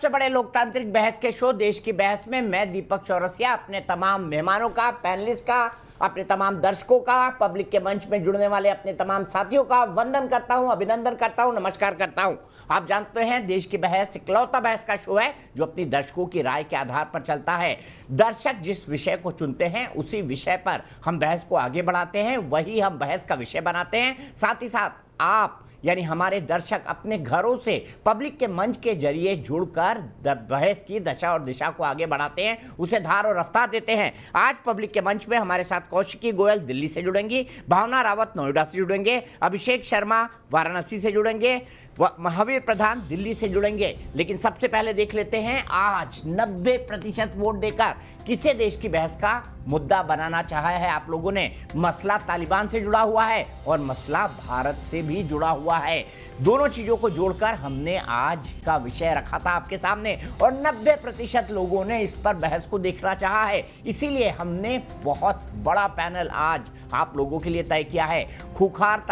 सबसे बड़े लोकतांत्रिक बहस के शो देश की बहस में मैं दीपक चौरसिया अपने तमाम मेहमानों का, पैनलिस्ट का, अपने तमाम दर्शकों का, पब्लिक के मंच में जुड़ने वाले अपने तमाम साथियों का वंदन करता हूं, अभिनंदन करता हूं, नमस्कार करता हूं। आप जानते हैं देश की बहस इकलौता बहस का शो है जो अपनी दर्शकों की राय के आधार पर चलता है। दर्शक जिस विषय को चुनते हैं उसी विषय पर हम बहस को आगे बढ़ाते हैं, वही हम बहस का विषय बनाते हैं। साथ ही साथ आप यानी हमारे दर्शक अपने घरों से पब्लिक के मंच के जरिए जुड़कर बहस की दशा और दिशा को आगे बढ़ाते हैं, उसे धार और रफ्तार देते हैं। आज पब्लिक के मंच में हमारे साथ कौशिकी गोयल दिल्ली से जुड़ेंगी, भावना रावत नोएडा से जुड़ेंगे, अभिषेक शर्मा वाराणसी से जुड़ेंगे, महावीर प्रधान दिल्ली से जुड़ेंगे। लेकिन सबसे पहले देख लेते हैं आज 90% वोट देकर किसे देश की बहस का मुद्दा बनाना चाहा है आप लोगों ने। मसला तालिबान से जुड़ा हुआ है और मसला भारत से भी जुड़ा हुआ है। दोनों चीजों को जोड़कर हमने आज का विषय रखा था आपके सामने और 90% लोगों ने इस पर बहस को देखना चाहा है। इसीलिए हमने बहुत बड़ा पैनल आज आप लोगों के लिए तय किया है। खूंखार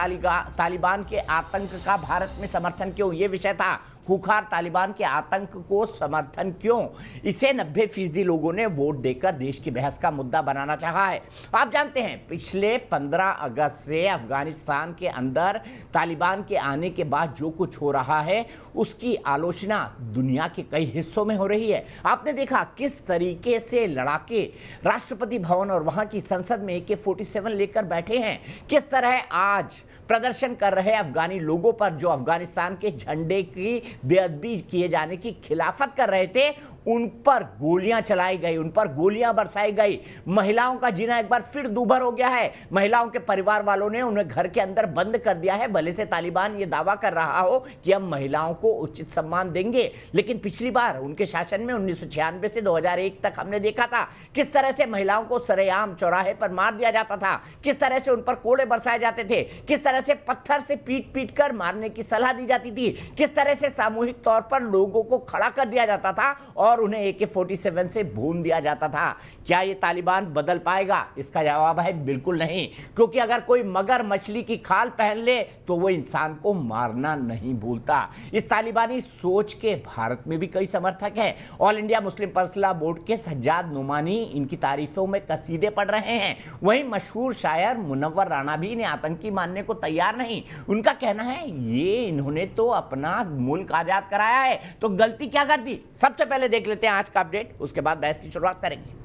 तालिबान के आतंक का भारत में समर्थन क्यों, ये विषय था। खूंखार तालिबान के आतंक को समर्थन क्यों, इसे 90% लोगों ने वोट देकर देश की बहस का मुद्दा बनाना चाहा है। आप जानते हैं पिछले 15 अगस्त से अफगानिस्तान के अंदर तालिबान के आने के बाद जो कुछ हो रहा है उसकी आलोचना दुनिया के कई हिस्सों में हो रही है। आपने देखा किस तरीके से लड़ाके राष्ट्रपति भवन और वहां की संसद में AK-47 लेकर बैठे हैं, किस तरह आज प्रदर्शन कर रहे अफगानी लोगों पर जो अफगानिस्तान के झंडे की बेअदबी किए जाने की खिलाफत कर रहे थे उन पर गोलियां चलाई गई, उन पर गोलियां बरसाई गई। महिलाओं का जीना एक बार फिर दूभर हो गया है। महिलाओं के परिवार वालों ने उन्हें घर के अंदर बंद कर दिया है। भले से तालिबान ये दावा कर रहा हो कि हम महिलाओं को उचित सम्मान देंगे, लेकिन पिछली बार उनके शासन में 1996 से 2001 तक हमने देखा था किस तरह से महिलाओं को सरेआम चौराहे पर मार दिया जाता था, किस तरह से उन पर कोड़े बरसाए जाते थे, किस तरह से पत्थर से पीट पीट कर मारने की सलाह दी जाती थी, किस तरह से सामूहिक तौर पर लोगों को खड़ा कर दिया जाता था और उन्हें AK-47 से भून दिया जाता था। क्या ये तालिबान बदल पाएगा? इसका जवाब है बिल्कुल नहीं, क्योंकि अगर कोई मगर मछली की खाल पहन ले तो वो इंसान को मारना नहीं भूलता। इस तालिबानी सोच के भारत में भी कई समर्थक हैं। All India Muslim personal board के सज्जाद नुमानी इनकी तारीफों में कसीदे पढ़ रहे हैं। वहीं मशहूर शायर मुनव्वर राना भी इन्हें आतंकी मानने को तैयार नहीं। उनका कहना है ये इन्होंने तो अपना मुल्क आजाद कराया है, तो गलती क्या कर दी। सबसे पहले देख लेते हैं आज का अपडेट, उसके बाद बहस की शुरुआत करेंगे।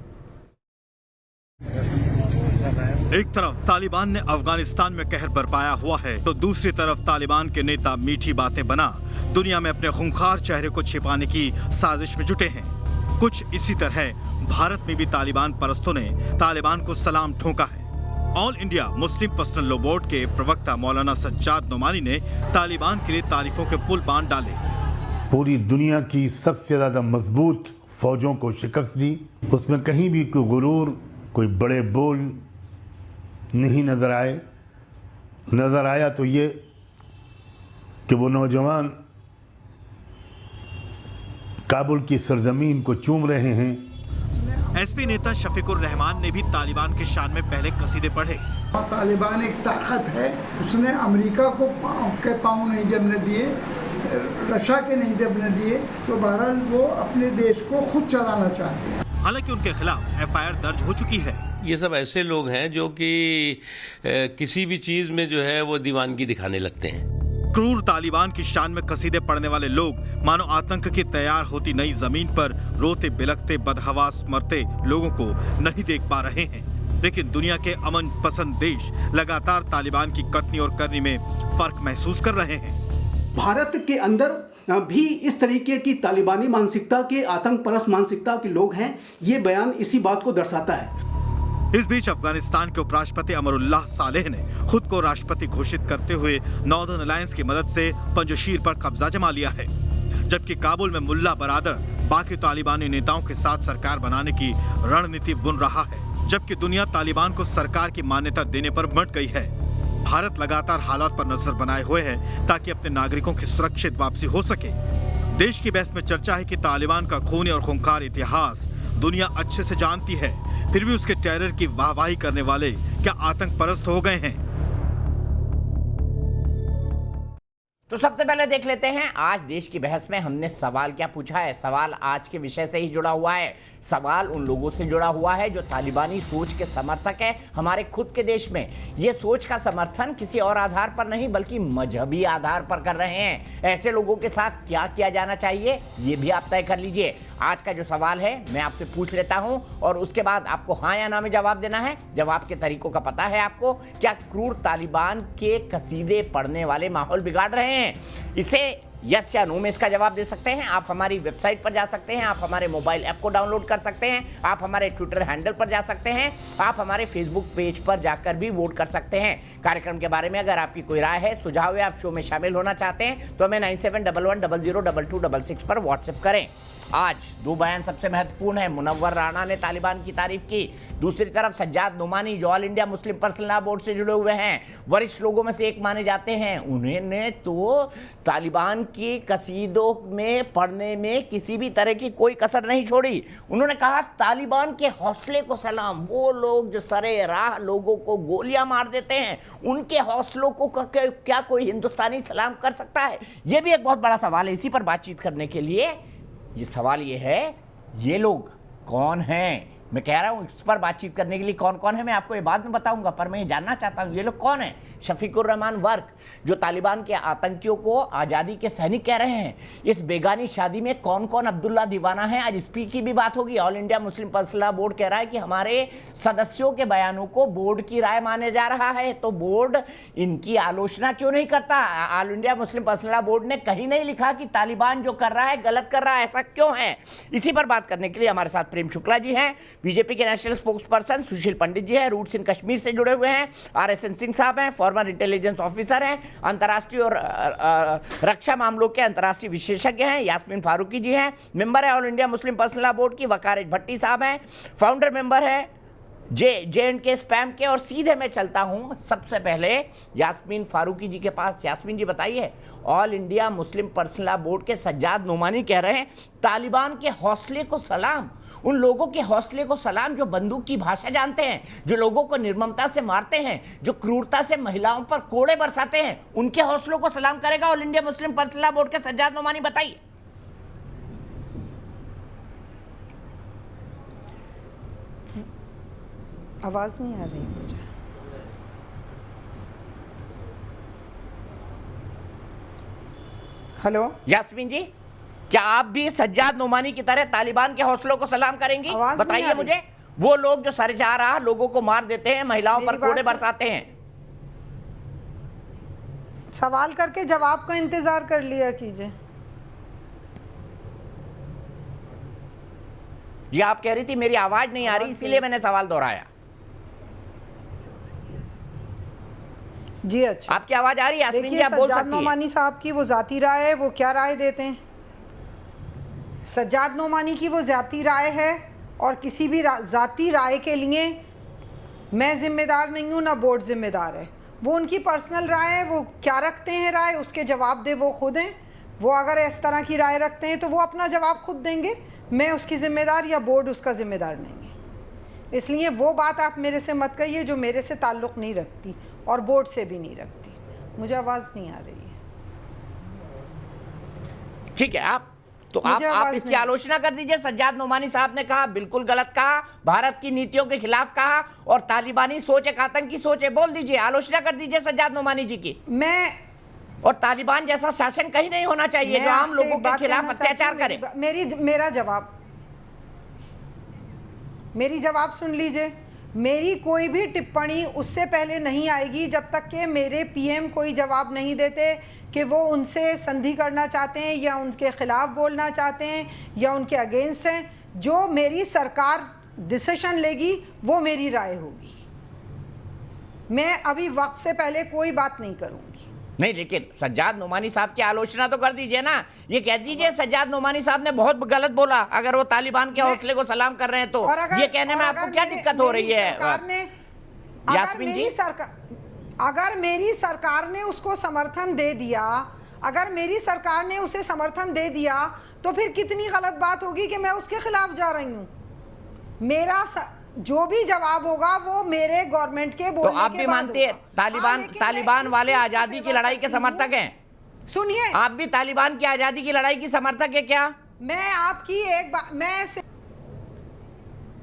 एक तरफ तालिबान ने अफगानिस्तान में कहर बरपाया हुआ है तो दूसरी तरफ तालिबान के नेता मीठी बातें बना दुनिया में अपने खूंखार चेहरे को छिपाने की साजिश में जुटे हैं। कुछ इसी तरह भारत में भी तालिबान परस्तों ने तालिबान को सलाम ठोका है। All India Muslim personal law board के प्रवक्ता मौलाना सज्जाद नुमानी ने तालिबान के लिए तारीफों के पुल बांध डाले। पूरी दुनिया की सबसे ज्यादा मजबूत फौजों को शिकस्त दी, उसमें कहीं भी कोई गुरूर, कोई बड़े बोल नहीं नजर आए। नजर आया तो ये कि वो नौजवान काबुल की सरजमीन को चूम रहे हैं। एसपी नेता शफीकुर रहमान ने भी तालिबान के शान में पहले कसीदे पढ़े। तालिबान एक ताकत है, उसने अमेरिका को पाँव नहीं जमने दिए, रशिया के नहीं जमने दिए, तो बहरहाल वो अपने देश को खुद चलाना चाहते हैं। हालांकि उनके खिलाफ FIR दर्ज हो चुकी है। ये सब ऐसे लोग हैं जो कि किसी भी चीज में जो है वो दीवानगी दिखाने लगते हैं। क्रूर तालिबान की शान में कसीदे पढ़ने वाले लोग मानो आतंक की तैयार होती नई जमीन पर रोते बिलखते बदहवास मरते लोगों को नहीं देख पा रहे हैं। लेकिन दुनिया के अमन पसंद देश लगातार तालिबान की कथनी और करनी में फर्क महसूस कर रहे हैं। भारत के अंदर भी इस तरीके की तालिबानी मानसिकता के, आतंक परस्त मानसिकता के लोग हैं, ये बयान इसी बात को दर्शाता है। इस बीच अफगानिस्तान के उपराष्ट्रपति अमरुल्लाह सालेह ने खुद को राष्ट्रपति घोषित करते हुए नॉर्दर्न अलायंस की मदद से पंजशीर पर कब्जा जमा लिया है, जबकि काबुल में मुल्ला बरादर बाकी तालिबानी नेताओं के साथ सरकार बनाने की रणनीति बुन रहा है। जबकि दुनिया तालिबान को सरकार की मान्यता देने पर मट गई है। भारत लगातार हालात पर नजर बनाए हुए है ताकि अपने नागरिकों की सुरक्षित वापसी हो सके। देश की बहस में चर्चा है कि तालिबान का खूनी और खूंखार इतिहास दुनिया अच्छे से जानती है, फिर भी उसके टेरर की वाहवाही करने वाले क्या आतंक परस्त हो गए हैं? तो सबसे पहले देख लेते हैं आज देश की बहस में हमने सवाल क्या पूछा है। सवाल आज के विषय से ही जुड़ा हुआ है। सवाल उन लोगों से जुड़ा हुआ है जो तालिबानी सोच के समर्थक है हमारे खुद के देश में। ये सोच का समर्थन किसी और आधार पर नहीं बल्कि मजहबी आधार पर कर रहे हैं। ऐसे लोगों के साथ क्या किया जाना चाहिए ये भी आप तय कर लीजिए। आज का जो सवाल है मैं आपसे पूछ लेता हूं और उसके बाद आपको हाँ या ना में जवाब देना है। जवाब के तरीकों का पता है आपको। क्या क्रूर तालिबान के कसीदे पढ़ने वाले माहौल बिगाड़ रहे हैं? इसे यस या नो में इसका जवाब दे सकते हैं। आप हमारी वेबसाइट पर जा सकते हैं, आप हमारे मोबाइल ऐप को डाउनलोड कर सकते हैं, आप हमारे ट्विटर हैंडल पर जा सकते हैं, आप हमारे फेसबुक पेज पर जाकर भी वोट कर सकते हैं। कार्यक्रम के बारे में अगर आपकी कोई राय है, सुझाव है, आप शो में शामिल होना चाहते हैं तो हमें 9711002266 पर व्हाट्सएप करें। आज दो बयान सबसे महत्वपूर्ण है। मुनव्वर राणा ने तालिबान की तारीफ की, दूसरी तरफ सज्जाद नोमानी जो all India Muslim personal law board से जुड़े हुए हैं, वरिष्ठ लोगों में से एक माने जाते हैं, उन्होंने तो तालिबान की कसीदों में पढ़ने में किसी भी तरह की कोई कसर नहीं छोड़ी। उन्होंने कहा तालिबान के हौसले को सलाम। वो लोग जो सरे राह लोगों को गोलियां मार देते हैं उनके हौसलों को क्या कोई हिंदुस्तानी सलाम कर सकता है? ये भी एक बहुत बड़ा सवाल है। इसी पर बातचीत करने के लिए ये सवाल ये है, ये लोग कौन हैं? मैं कह रहा हूं इस पर बातचीत करने के लिए कौन कौन है मैं आपको ये बाद में बताऊंगा, पर मैं ये जानना चाहता हूं ये लोग कौन हैं। शफीकुर रहमान वर्क जो तालिबान के आतंकियों को आज़ादी के सैनिक कह रहे हैं। इस बेगानी शादी में कौन कौन अब्दुल्ला दीवाना है, आज स्पीक की भी बात होगी। All India Muslim personal law board कह रहा है कि हमारे सदस्यों के बयानों को बोर्ड की राय माने जा रहा है, तो बोर्ड इनकी आलोचना क्यों नहीं करता? All India Muslim personal law board ने कहीं नहीं लिखा कि तालिबान जो कर रहा है गलत कर रहा है, ऐसा क्यों है? इसी पर बात करने के लिए हमारे साथ प्रेम शुक्ला जी हैं, बीजेपी के नेशनल स्पोक्स पर्सन, सुशील पंडित जी हैं, रूट्स इन कश्मीर से जुड़े हुए हैं, RSN सिंह साहब हैं, फॉर्मर इंटेलिजेंस ऑफिसर हैं, अंतर्राष्ट्रीय और रक्षा मामलों के अंतर्राष्ट्रीय विशेषज्ञ हैं, यास्मीन फारूकी जी हैं, मेंबर है all India Muslim personal law board की, वकारिज भट्टी साहब हैं, फाउंडर मेंबर है JNK स्पैम के। और सीधे मैं चलता हूं सबसे पहले यास्मीन फारूकी जी के पास। यास्मीन जी बताइए, all India Muslim personal law board के सज्जाद नोमानी कह रहे हैं तालिबान के हौसले को सलाम। उन लोगों के हौसले को सलाम जो बंदूक की भाषा जानते हैं, जो लोगों को निर्ममता से मारते हैं, जो क्रूरता से महिलाओं पर कोड़े बरसाते हैं, उनके हौसलों को सलाम करेगा all India Muslim personal law board के सज्जाद नोमानी? बताइए। आवाज नहीं आ रही मुझे। हेलो यास्मीन जी, क्या आप भी सज्जाद नोमानी की तरह तालिबान के हौसलों को सलाम करेंगी? बताइए मुझे। वो लोग जो सरजारा लोगों को मार देते हैं, महिलाओं पर कोड़े बरसाते हैं। सवाल करके जवाब का इंतजार कर लिया कीजिए। जी आप कह रही थी मेरी आवाज नहीं आ रही, इसीलिए मैंने सवाल दोहराया। जी अच्छा, आपकी आवाज आ रही है यास्मीन जी? आप बोल सज्जाद सकती हैं। नोमानी साहब की वो जाती राय है, वो क्या राय देते हैं? सज्जाद नोमानी की वो जाती राय है और किसी भी जाती राय के लिए मैं जिम्मेदार नहीं हूँ, ना बोर्ड जिम्मेदार है। वो उनकी पर्सनल राय है, वो क्या रखते हैं राय उसके जवाब दे वो खुद हैं। वो अगर इस तरह की राय रखते हैं तो वो अपना जवाब खुद देंगे, मैं उसकी जिम्मेदार या बोर्ड उसका जिम्मेदार नहीं है। इसलिए वो बात आप मेरे से मत कहिए जो मेरे से ताल्लुक़ नहीं रखती और बोर्ड से भी नहीं रखती। मुझे आवाज़ नहीं आ रही है। ठीक है, आप इसकी आलोचना कर दीजिए। सज्जाद नोमानी साहब ने कहा बिल्कुल गलत कहा, भारत की नीतियों के खिलाफ कहा और तालिबानी सोच एक आतंकी सोच है। बोल दीजिए, आलोचना कर दीजिए सज्जाद नोमानी जी की। और तालिबान जैसा शासन कहीं नहीं होना चाहिए जो आम लोगों के खिलाफ अत्याचार करे। मेरी जवाब सुन लीजिए। मेरी कोई भी टिप्पणी उससे पहले नहीं आएगी जब तक कि मेरे PM कोई जवाब नहीं देते कि वो उनसे संधि करना चाहते हैं या उनके खिलाफ बोलना चाहते हैं या उनके अगेंस्ट हैं। जो मेरी सरकार डिसीजन लेगी वो मेरी राय होगी। मैं अभी वक्त से पहले कोई बात नहीं करूंगी। नहीं, लेकिन सज्जाद नोमानी साहब की आलोचना तो कर दीजिए ना। ये कह दीजिए सज्जाद नोमानी साहब ने बहुत गलत बोला अगर वो तालिबान के हौसले को सलाम कर रहे हैं तो। ये कहने में आपको क्या दिक्कत हो रही है यास्मीन जी? अगर मेरी सरकार ने उसको समर्थन दे दिया, अगर मेरी सरकार ने उसे समर्थन दे दिया तो फिर कितनी गलत बात होगी कि मैं उसके खिलाफ जा रही हूँ। मेरा जो भी जवाब होगा वो मेरे गवर्नमेंट के बोलने के बाद। तो आप भी मानते हैं तालिबान वाले आजादी की लड़ाई के समर्थक हैं? सुनिए, आप भी तालिबान की आजादी की लड़ाई की समर्थक है क्या? मैं आपकी एक बात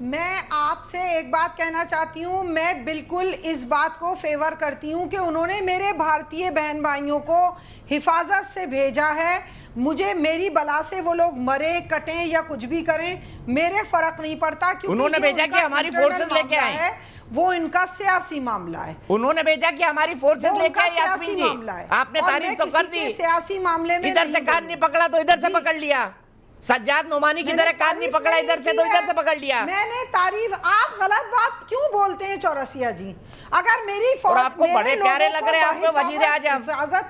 मैं आपसे एक बात कहना चाहती हूँ। मैं बिल्कुल इस बात को फेवर करती हूँ कि उन्होंने मेरे भारतीय बहन भाइयों को हिफाजत से भेजा है। मुझे मेरी बला से वो लोग मरे कटें या कुछ भी करें, मेरे फर्क नहीं पड़ता, क्योंकि उन्होंने ये भेजा उनका कि हमारी इंटरनल फोर्सेस लेके मामला आए। है, वो इनका सियासी मामला है। उन्होंने भेजा कि हमारी फोर्सेस वो लेके उनका आए। यास्मीन सियासी जी, मामला है। आपने और तारीफ मैं तो कर किसी के दी, सियासी मामले में इधर से नहीं कान नहीं पकड़ा तो इधर से जी। पकड़ लिया, सज्जाद नोमानी की मैंने तरह कान नहीं तारीफ पकड़ा इधर से की तो इधर है। से पकड़ लिया। मैंने तारीफ, आप गलत बात क्यों बोलते हैं चौरसिया जी? अगर मेरी और आपको बड़े प्यारे लग रहे हैं, आप में वजीर आजम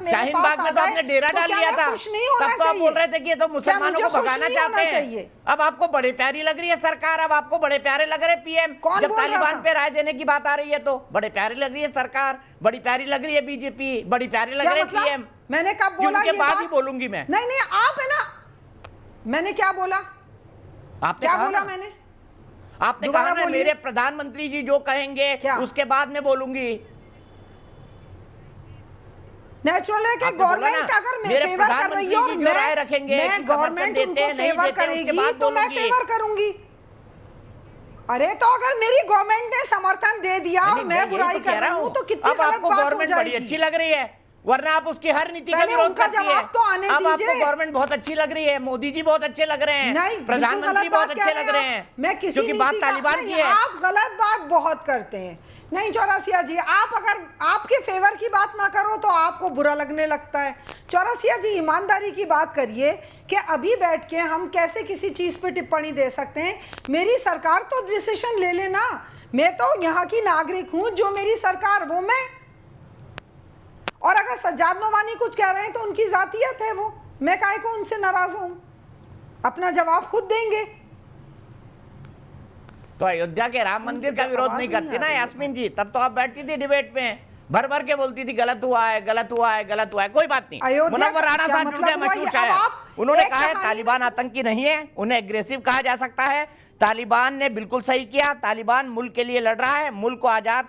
शाहीन बाग में तो आपने डेरा डाल लिया था, तब तो आप बोल रहे थे कि ये तो मुसलमानों को भगाना चाहते हैं। अब आपको बड़े प्यारी लग रही है सरकार, अब आपको बड़े प्यारे लग रहे हैं पीएम। कौन जब बोल रहा तालिबान था? पे राय देने की बात आ रही है तो बड़े प्यारी लग रही है सरकार, बड़ी प्यारी लग रही है बीजेपी, बड़ी प्यारी लग क्या रहे हैं मतलब? पीएम। मैंने कब बोला उनके ये बाद बात? ही बोलूंगी मैं। नहीं आप है ना, मैंने क्या बोला? आपने क्या कहा बोला ना? मैंने? आपने दोबारा कहा ना बोलिए। मेरे प्रधानमंत्री जी जो कहेंगे क्या? उसके बाद में बोलूंगी। नेचुरल है कि आपने बोला गवर्नमेंट ना, अगर मैं मेरे फेवर कर प्रधानमंत्री रही है और जी जो राय रखेंगे, मैं कि समर्थन गवर्नमेंट देते उनको हैं, नहीं फेवर देते हैं, उसके करेगी बाद तो मैं बोलूंगी। फेवर करूंगी। अरे तो अगर मेरी गवर्नमेंट ने समर्थन दे दिया और नहीं, मैं यही बुराई तो कह कर रहा रही हूँ हूँ। तो कितनी अब गलत आपको बात हो गवर्नमेंट बड़ी जाएगी। अच्छी लग रही है, वरना आप उसकी हर नीति का पहले विरोध उनका करती है। जवाब तो आने अब आपको दीजिए। गवर्नमेंट बहुत अच्छी लग रही है, मोदी जी बहुत अच्छे लग रहे हैं, नहीं, प्रधानमंत्री बिल्कुल बहुत गलत अच्छे बात लग कह रहे हैं हैं, आप। मैं किसी क्योंकि बात नीति का- तालिबान नहीं, की है। आप गलत बात बहुत करते हैं। नहीं चौरसिया जी, आप अगर आपके फेवर की बात ना करो तो आपको बुरा लगने लगता है। चौरसिया जी, ईमानदारी की बात करिए कि अभी बैठ के हम कैसे किसी चीज पे टिप्पणी दे सकते हैं। मेरी सरकार तो डिसीजन ले लेना, मैं तो यहाँ की नागरिक हूं, जो मेरी सरकार वो मैं। और अगर सज्जाद नोमानी कुछ कह रहे हैं तो उनकी जातियत है, वो मैं काहे को उनसे नाराज हूं, अपना जवाब खुद देंगे। तो अयोध्या के राम मंदिर का विरोध नहीं करती ना यास्मीन जी, तब तो आप बैठती थी डिबेट में, भर भर के बोलती थी गलत हुआ है, गलत हुआ है, गलत हुआ है। कोई बात नहीं, अयोध्या मुनव्वर का राणा क्या साहब मतलब जुड़ गए, हुआ? मशहूर ये शायर। अब आप उन्होंने एक कहा है कहानी- तालिबान आतंकी नहीं है, उन्हें एग्रेसिव कहा जा सकता है। तालिबान ने बिल्कुल सही किया, तालिबान मुल्क के लिए लड़ रहा है, मुल्क को आजाद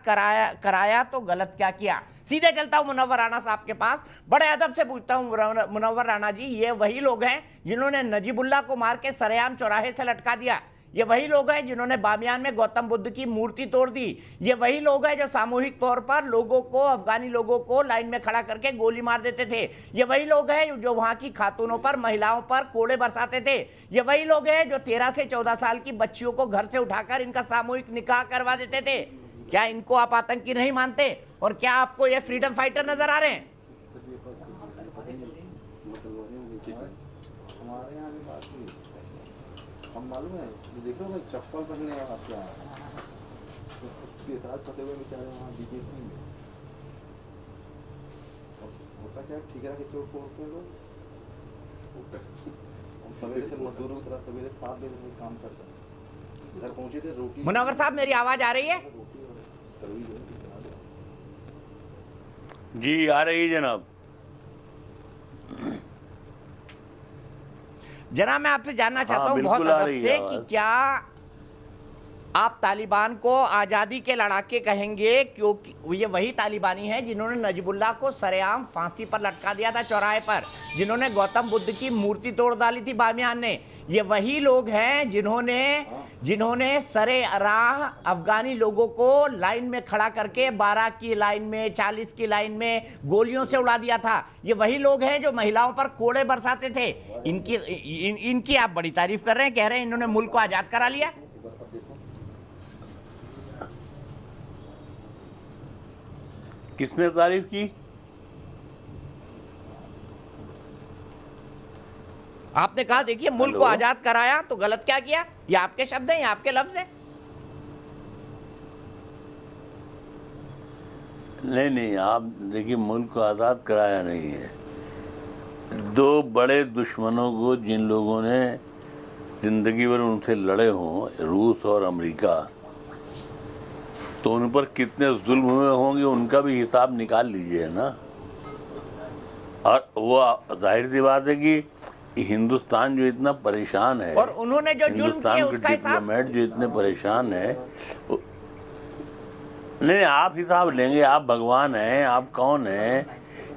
कराया तो गलत क्या किया। सीधे चलता हूं मुनव्वर राणा साहब के पास, बड़े अदब से पूछता हूं मुनव्वर राणा जी, ये वही लोग हैं जिन्होंने नजीबुल्लाह को मार के सरेआम चौराहे से लटका दिया? ये वही लोग हैं जिन्होंने बामियान में गौतम बुद्ध की मूर्ति तोड़ दी? ये वही लोग हैं जो सामूहिक तौर पर लोगों को, अफगानी लोगों को लाइन में खड़ा करके गोली मार देते थे? ये वही लोग हैं जो वहां की खातूनों पर, महिलाओं पर कोड़े बरसाते थे? ये वही लोग हैं जो 13 से 14 साल की बच्चियों को घर से उठाकर इनका सामूहिक निकाह करवा देते थे? क्या इनको आप आतंकी नहीं मानते? और क्या आपको ये फ्रीडम फाइटर नजर आ रहे हैं? हमारे यहाँ भी बात हुई, हम मालूम है, देखो भाई चप्पल पहने हैं आप यहाँ, उसके साथ फंसे हुए बेचारे वहाँ बीजेपी में। और होता क्या है, ठिकाना के चोट फोड़ते हैं लोग, सवेरे से मजदूरों की तरह सवेरे 7 बजे से काम करते हैं। घर पहुँचे थे, रोटी मुनव्वर साहब, मेरी आवाज आ रही है? रोटी और तवी जो है जी आ रही जनाब। जनाब, मैं आपसे जानना चाहता हूं बहुत बिल्कुल आ अदब रही से है कि आवाज़। क्या आप तालिबान को आज़ादी के लड़ाके कहेंगे, क्योंकि ये वही तालिबानी हैं जिन्होंने नजीबुल्लाह को सरेआम फांसी पर लटका दिया था चौराहे पर, जिन्होंने गौतम बुद्ध की मूर्ति तोड़ डाली थी बामियान ने? ये वही लोग हैं जिन्होंने सरे राह अफगानी लोगों को लाइन में खड़ा करके 12 की लाइन में, 40 की लाइन में गोलियों से उड़ा दिया था? ये वही लोग हैं जो महिलाओं पर कोड़े बरसाते थे? इनकी आप बड़ी तारीफ कर रहे हैं, कह रहे हैं इन्होंने मुल्क को आजाद करा लिया। किसने तारीफ की? आपने कहा देखिए मुल्क को आजाद कराया तो गलत क्या किया? ये आपके शब्द हैं, ये आपके लफ्ज हैं। नहीं, आप देखिए, मुल्क को आज़ाद कराया नहीं है। दो बड़े दुश्मनों को जिन लोगों ने जिंदगी भर उनसे लड़े हों, रूस और अमेरिका, तो उन पर कितने जुल्म हुए होंगे उनका भी हिसाब निकाल लीजिए ना। और वो जाहिर सी बात है कि हिंदुस्तान जो इतना परेशान है, और उन्होंने जो जुल्म किए हिंदुस्तान के उसका हिसाब? डिप्लोमेट जो इतने परेशान है, नहीं आप हिसाब लेंगे, आप भगवान हैं, आप कौन हैं?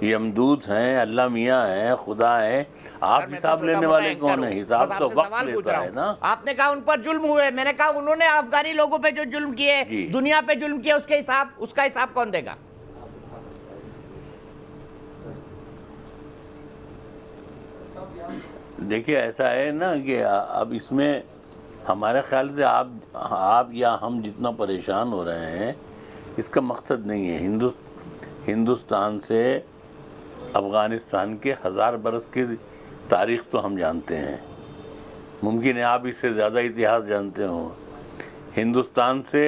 यमदूत हैं, अल्लाह मियाँ हैं, खुदा हैं। आप सर, मैं तो हिसाब छोटा लेने मोटा वाले एंकर कौन हूं। है? हिसाब बस तो आपसे वक्त सवाल पूछ लेता रहा है हूं। ना। आपने कहा उन पर जुल्म हुए, मैंने कहा उन्होंने अफगानी लोगों पे जो जुल्म किए, जी। दुनिया पे जुल्म किए, उसका हिसाब कौन देगा? देखिए ऐसा है ना कि अब इसमें हमारे ख्याल से आप या हम जितना परेशान हो रहे हैं, इसका मकसद नहीं है। हिंदुस्तान से अफ़गानिस्तान के 1000 बरस की तारीख़ तो हम जानते हैं, मुमकिन है आप इससे ज़्यादा इतिहास जानते हो। हिंदुस्तान से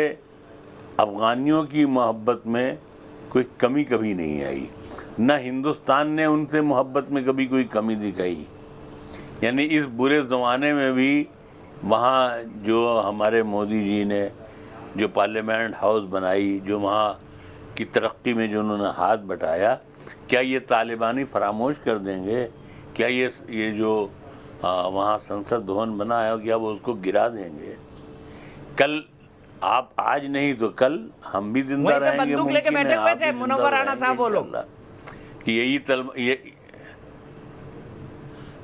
अफ़गानियों की मोहब्बत में कोई कमी कभी नहीं आई, न हिंदुस्तान ने उनसे मोहब्बत में कभी कोई कमी दिखाई। यानी इस बुरे ज़माने में भी वहाँ जो हमारे मोदी जी ने जो पार्लियामेंट हाउस बनाई, जो वहाँ की तरक्की में जो उन्होंने हाथ बटाया, क्या ये तालिबानी फरामोश कर देंगे? क्या ये जो वहाँ संसद भवन बना है, क्या वो उसको गिरा देंगे? कल आप आज नहीं तो कल हम भी जिंदा वहीं पे रहेंगे। बंदूक लेके मुमकिन है बैठे हुए आप थे भी मुनव्वर जिंदा राणा साहब वो लोग। रहेंगे कि यही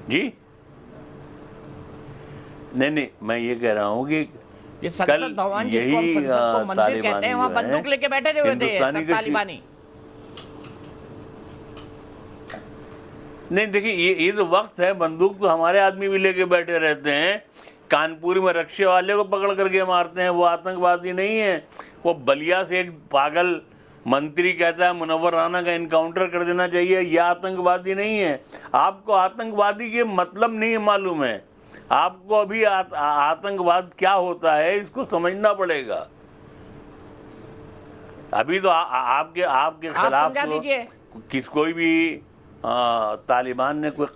जी नहीं, मैं ये कह रहा हूँ कि ये संसद भवन जिसको हम संसद को मंदिर कहते हैं, वहाँ बंदूक लेके बैठे हुए थे सब तालिबानी। नहीं देखिए, ये तो वक्त है, बंदूक तो हमारे आदमी भी लेके बैठे रहते हैं। कानपुर में रक्शे वाले को पकड़ करके मारते हैं, वो आतंकवादी नहीं है। वो बलिया से एक पागल मंत्री कहता है मुनव्वर राणा का इनकाउंटर कर देना चाहिए, यह आतंकवादी नहीं है। आपको आतंकवादी के मतलब नहीं मालूम है। आपको अभी आतंकवाद क्या होता है इसको समझना पड़ेगा। अभी तो आपके खिलाफ तो कोई भी तालिबान ने कोई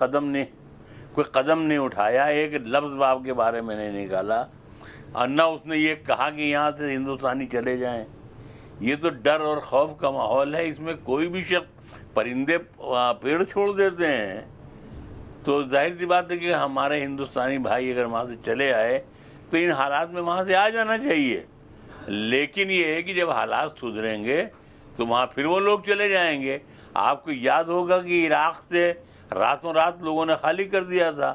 कदम नहीं उठाया, एक लफ्ज़ आपके बारे में नहीं निकाला, और न उसने ये कहा कि यहाँ से हिंदुस्तानी चले जाएं। ये तो डर और खौफ का माहौल है। इसमें कोई भी शख्स, परिंदे पेड़ छोड़ देते हैं तो जाहिर सी बात है कि हमारे हिंदुस्तानी भाई अगर वहाँ से चले आए तो इन हालात में वहाँ से आ जाना चाहिए। लेकिन ये है कि जब हालात सुधरेंगे तो वहाँ फिर वो लोग चले जाएंगे। आपको याद होगा कि इराक़ से रातों रात लोगों ने खाली कर दिया था,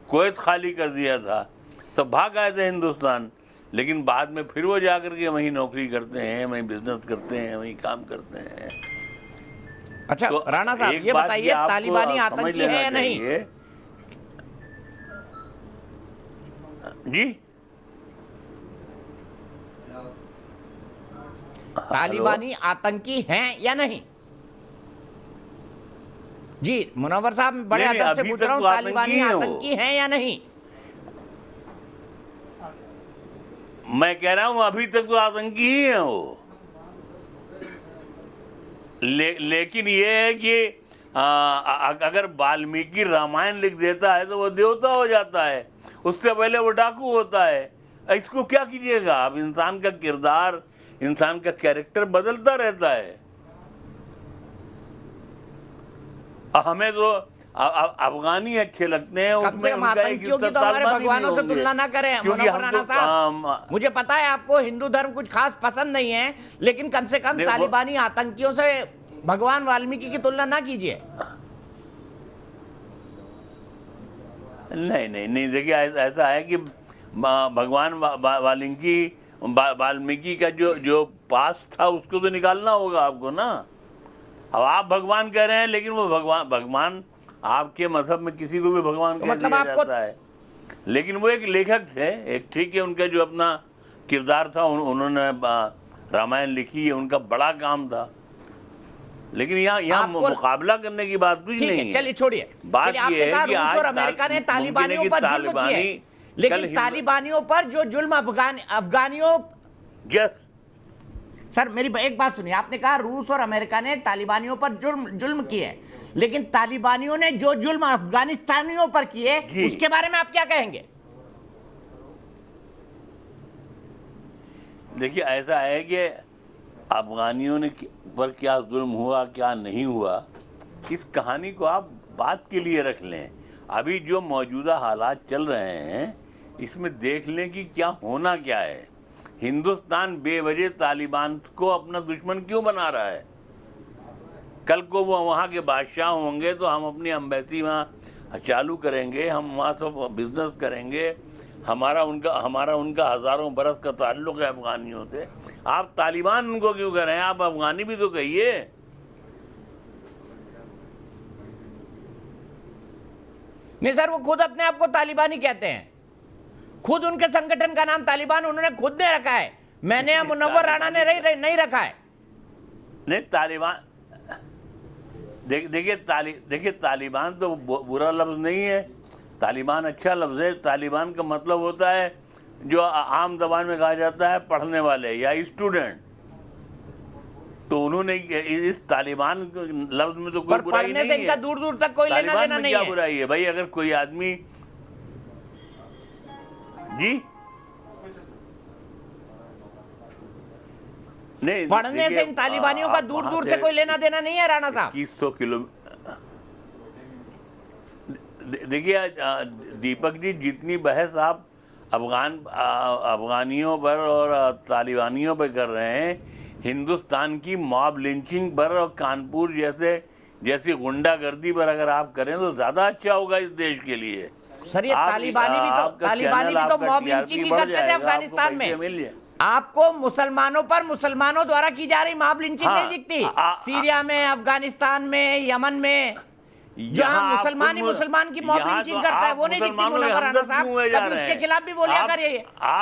कुवैत खाली कर दिया था, सब भाग आए थे हिंदुस्तान। लेकिन बाद में फिर वो जा कर के वहीं नौकरी करते हैं, वहीं बिजनेस करते हैं, वहीं काम करते हैं। अच्छा तो राणा साहब ये बताइए, तालिबानी आतंकी है या नहीं? जी तालिबानी आतंकी हैं या नहीं? जी मुनव्वर साहब, बड़े अदब से पूछ रहा हूँ, तालिबानी आतंकी हैं या नहीं? मैं कह रहा हूँ अभी तक तो आतंकी ही है वो। लेकिन ये है कि अगर वाल्मीकि रामायण लिख देता है तो वो देवता हो जाता है, उससे पहले वो डाकू होता है। इसको क्या कीजिएगा आप? इंसान का किरदार, इंसान का कैरेक्टर बदलता रहता है। हमें तो अफगानी अच्छे लगते हैं, उसमें आतंकियों की तो हमारे भगवानों से तुलना ना करें मुनव्वर राणा साहब। मुझे पता है आपको हिंदू धर्म कुछ खास पसंद नहीं है, लेकिन कम से कम तालिबानी आतंकियों से भगवान वाल्मीकि की तुलना ना कीजिए। नहीं देखिए, ऐसा है कि भगवान वाल्मीकि का जो पास था उसको तो निकालना होगा आपको ना। अब आप भगवान कह रहे हैं, लेकिन वो भगवान आपके मजहब में किसी को भी भगवान कह दिया जाता है। लेकिन वो एक लेखक थे, एक ठीक है, उनका जो अपना किरदार था, उन्होंने रामायण लिखी है, उनका बड़ा काम था। लेकिन यहाँ मुकाबला करने की बात कुछ नहीं है। चलिए छोड़िए, बात ये है कि आज अमेरिका ने तालिबानियों पर जुल्म किया है, लेकिन तालिबानियों पर जो जुल्म अफगानियों यस सर मेरी एक बात सुनिए, आपने कहा रूस और अमेरिका ने तालिबानियों पर जुल्म किए है, लेकिन तालिबानियों ने जो जुल्म अफगानिस्तानियों पर किए उसके बारे में आप क्या कहेंगे? देखिए ऐसा है कि अफगानियों ने पर क्या जुल्म हुआ क्या नहीं हुआ, इस कहानी को आप बात के लिए रख लें। अभी जो मौजूदा हालात चल रहे हैं इसमें देख लें कि क्या होना क्या है। हिंदुस्तान बेवजह तालिबान को अपना दुश्मन क्यों बना रहा है? कल को वो वहाँ के बादशाह होंगे तो हम अपनी एम्बेसी वहाँ चालू करेंगे, हम वहाँ सब बिजनेस करेंगे। हमारा उनका हज़ारों बरस का ताल्लुक़ है अफ़गानियों से। आप तालिबान उनको क्यों कह रहे हैं? आप अफ़गानी भी तो कहिए। नहीं सर, वो खुद अपने आप को तालिबानी कहते हैं, खुद उनके संगठन का नाम तालिबान उन्होंने खुद ने रखा है, मैंने या मुनव्वर राणा ने नहीं रखा है। नहीं, तालिबान देखिए तालिबान तो बुरा लफ्ज़ नहीं है, तालिबान अच्छा लफ्ज़ है। तालिबान का मतलब होता है जो आम ज़बान में कहा जाता है पढ़ने वाले या स्टूडेंट। तो उन्होंने इस तालिबान लफ्ज़ में तो कोई बुराई नहीं है। इनका दूर दूर तक कोई लेना देना नहीं है। क्या बुराई है भाई? अगर कोई आदमी जी नहीं, पढ़ने से इन तालिबानियों का दूर दूर से कोई लेना देना नहीं है राणा साहब। 2100 किलोमीटर। देखिए दीपक जी, जितनी बहस आप अफगानियों पर और तालिबानियों पर कर रहे हैं, हिंदुस्तान की मॉब लिंचिंग पर और कानपुर जैसी गुंडागर्दी पर अगर आप करें तो ज़्यादा अच्छा होगा इस देश के लिए। सर ये तालिबानी भी तो मॉब लिंचिंग ही करते थे अफगानिस्तान में। आपको मुसलमानों पर मुसलमानों द्वारा की जा रही मॉब लिंचिंग नहीं दिखती? सीरिया में, अफगानिस्तान में, यमन में जहां मुसलमान ही मुसलमान की मॉब लिंचिंग करता है, वो नहीं दिखती मुनव्वर राणा साहब? कभी उसके खिलाफ भी बोला करिए,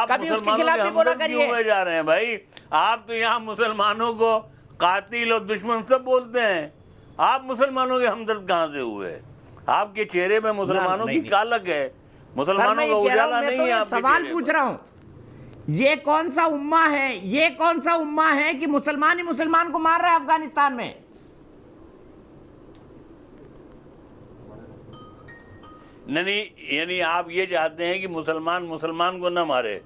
कभी उसके खिलाफ भी बोला करिए। क्यों जा रहे हैं भाई? आप तो यहाँ मुसलमानों को कातिल और दुश्मन सब बोलते हैं। आप मुसलमानों के हमदर्द कहाँ से हुए? आपके चेहरे में मुसलमानों की कालक है, मुसलमानों का उजाला नहीं है। सवाल पूछ रहा हूं, ये कौन सा उम्मा है, ये कौन सा उम्मा है कि मुसलमान ही मुसलमान को मार रहा है अफगानिस्तान में? नहीं, यानी आप ये चाहते हैं कि मुसलमान मुसलमान को न मारे,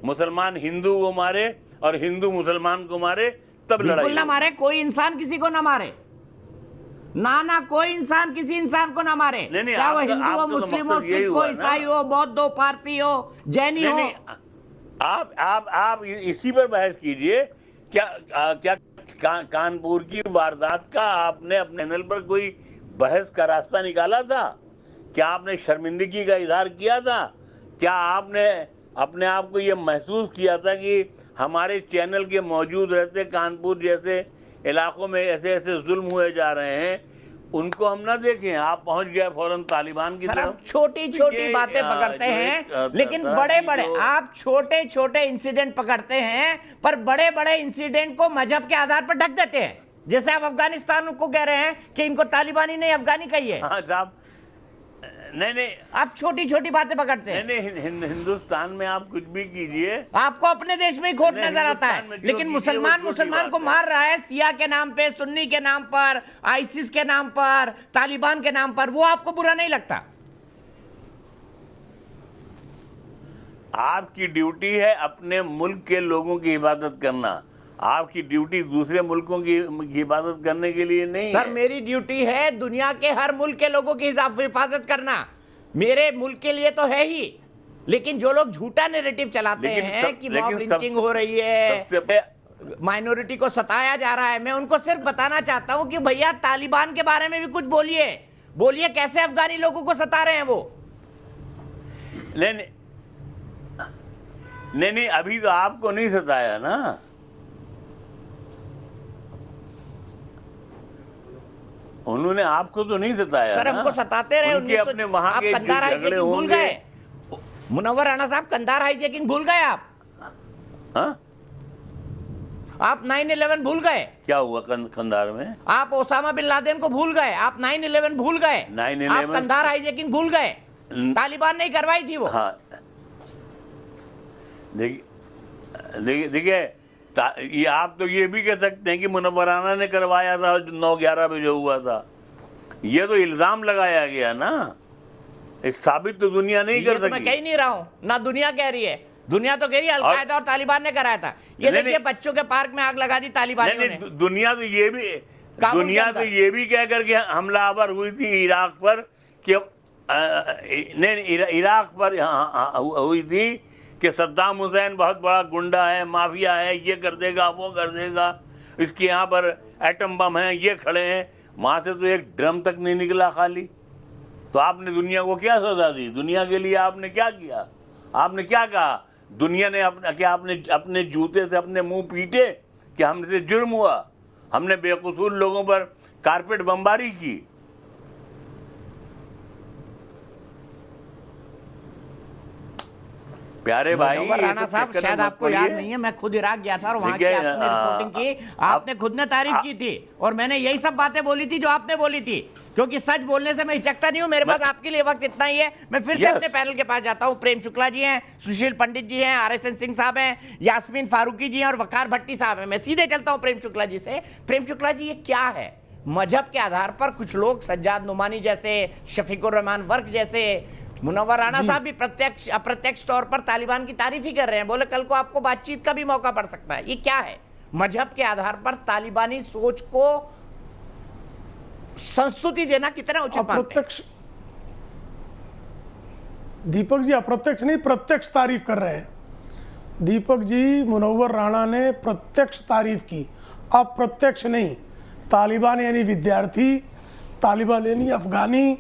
मुसलमान हिंदू को मारे और हिंदू मुसलमान को मारे, तब लड़ाई बिल्कुल ना मारे, कोई इंसान किसी को ना मारे, ना कोई इंसान किसी इंसान को ना मारे, चाहे वो हिंदू हो, मुस्लिम हो, सिख हो, ईसाई हो, बौद्ध हो, पारसी हो, जैनी हो। आप इसी पर बहस कीजिए। क्या कानपुर की वारदात का आपने अपने चैनल पर कोई बहस का रास्ता निकाला था? क्या आपने शर्मिंदगी का इजहार किया था? क्या आपने अपने आप को ये महसूस किया था कि हमारे चैनल के मौजूद रहते कानपुर जैसे इलाकों में ऐसे जुल्म हुए जा रहे हैं, उनको हम ना देखें? आप पहुंच गए फौरन तालिबान की तरफ। छोटी छोटी बातें पकड़ते हैं, लेकिन बड़े बड़े आप छोटे छोटे इंसिडेंट पकड़ते हैं, पर बड़े बड़े इंसिडेंट को मजहब के आधार पर ढक देते हैं। जैसे आप अफगानिस्तान को कह रहे हैं कि इनको तालिबानी नहीं अफगानी कहिए। हाँ साहब, नहीं, आप छोटी छोटी बातें पकड़ते हैं। नहीं, हिंदुस्तान में आप कुछ भी कीजिए, आपको अपने देश में ही खोट नजर आता है, लेकिन मुसलमान को मार रहा है सिया के नाम पे, सुन्नी के नाम पर, आईसिस के नाम पर, तालिबान के नाम पर, वो आपको बुरा नहीं लगता? आपकी ड्यूटी है अपने मुल्क के लोगों की हिफाजत करना, आपकी ड्यूटी दूसरे मुल्कों की हिफाजत करने के लिए नहीं सर है। मेरी ड्यूटी है दुनिया के हर मुल्क के लोगों की हिफाजत करना, मेरे मुल्क के लिए तो है ही, लेकिन जो लोग झूठा नैरेटिव चलाते हैं कि मॉब लिंचिंग हो रही है, माइनॉरिटी को सताया जा रहा है, मैं उनको सिर्फ बताना चाहता हूं कि भैया तालिबान के बारे में भी कुछ बोलिए कैसे अफगानी लोगों को सता रहे हैं वो। नहीं, अभी तो आपको नहीं सताया ना। उन्होंने आपको तो नहीं सताया। सर हमको सताते रहे। उनके अपने वहां के कंधार हाईजैकिंग भूल गए? मुनव्वर राणा साहब, कंधार हाईजैकिंग भूल गए आप? हाँ? आप 9/11 भूल गए? क्या हुआ कंधार में? आप ओसामा बिन लादेन को भूल गए? आप 9/11 भूल गए? आप कंधार हाईजैकिंग भूल गए? तालिबान नहीं करवाई थी वो। हाँ, देखिए ये आप तो ये भी कह सकते हैं कि मुनव्वर राणा ने करवाया था 9/11 में जो हुआ था। ये तो इल्जाम लगाया गया ना, साबित तो दुनिया नहीं कर सकती। मैं कह नहीं रहा हूँ, ना दुनिया कह रही है, दुनिया तो कह रही है अलकायदा और तालिबान ने कराया था। ये देखिए बच्चों के पार्क में आग लगा दी तालिबानियों ने। दुनिया तो ये भी कह करके हमलावर हुई थी इराक पर कि इराक पर हुई थी कि सद्दाम हुसैन बहुत बड़ा गुंडा है, माफिया है, ये कर देगा वो कर देगा, इसके यहाँ पर एटम बम हैं, ये खड़े हैं। वहाँ से तो एक ड्रम तक नहीं निकला खाली। तो आपने दुनिया को क्या सजा दी? दुनिया के लिए आपने क्या किया? आपने क्या कहा? दुनिया ने आपने अपने जूते से अपने मुंह पीटे कि हमसे जुर्म हुआ, हमने बेकसूर लोगों पर कारपेट बमबारी की। प्यारे भाई, मुनव्वर राणा साहब, शायद आपको याद नहीं है, मैं खुद इराक गया था और वहां की आपने रिपोर्टिंग की, आपने खुद ने तारीफ की थी और मैंने यही सब बातें बोली थी जो आपने बोली थी, क्योंकि सच बोलने से मैं हिचकता नहीं हूं। मेरे पास आपके लिए वक्त इतना ही है। मैं फिर से अपने पैनल के पास जाता हूं। प्रेम शुक्ला जी हैं, सुशील पंडित जी हैं, RSN सिंह साहब हैं, यास्मीन फारूकी जी हैं और वकार भट्टी साहब हैं। मैं सीधे चलता हूं प्रेम शुक्ला जी से। प्रेम शुक्ला जी, ये क्या है? मजहब के आधार पर कुछ लोग, सज्जाद नुमानी जैसे, शफीकुर रहमान वर्क जैसे, मुनव्वर राणा साहब भी प्रत्यक्ष अप्रत्यक्ष तौर पर तालिबान की तारीफ ही कर रहे हैं। बोले कल को आपको बातचीत का भी मौका पड़ सकता है। ये क्या है? मजहब के आधार पर तालिबानी सोच को संस्तुति देना कितना उचित मानते हैं? दीपक जी अप्रत्यक्ष नहीं, प्रत्यक्ष तारीफ कर रहे हैं। दीपक जी, मुनव्वर राणा ने प्रत्यक्ष तारीफ की, अप्रत्यक्ष नहीं। तालिबान यानी विद्यार्थी, तालिबान यानी अफगानी,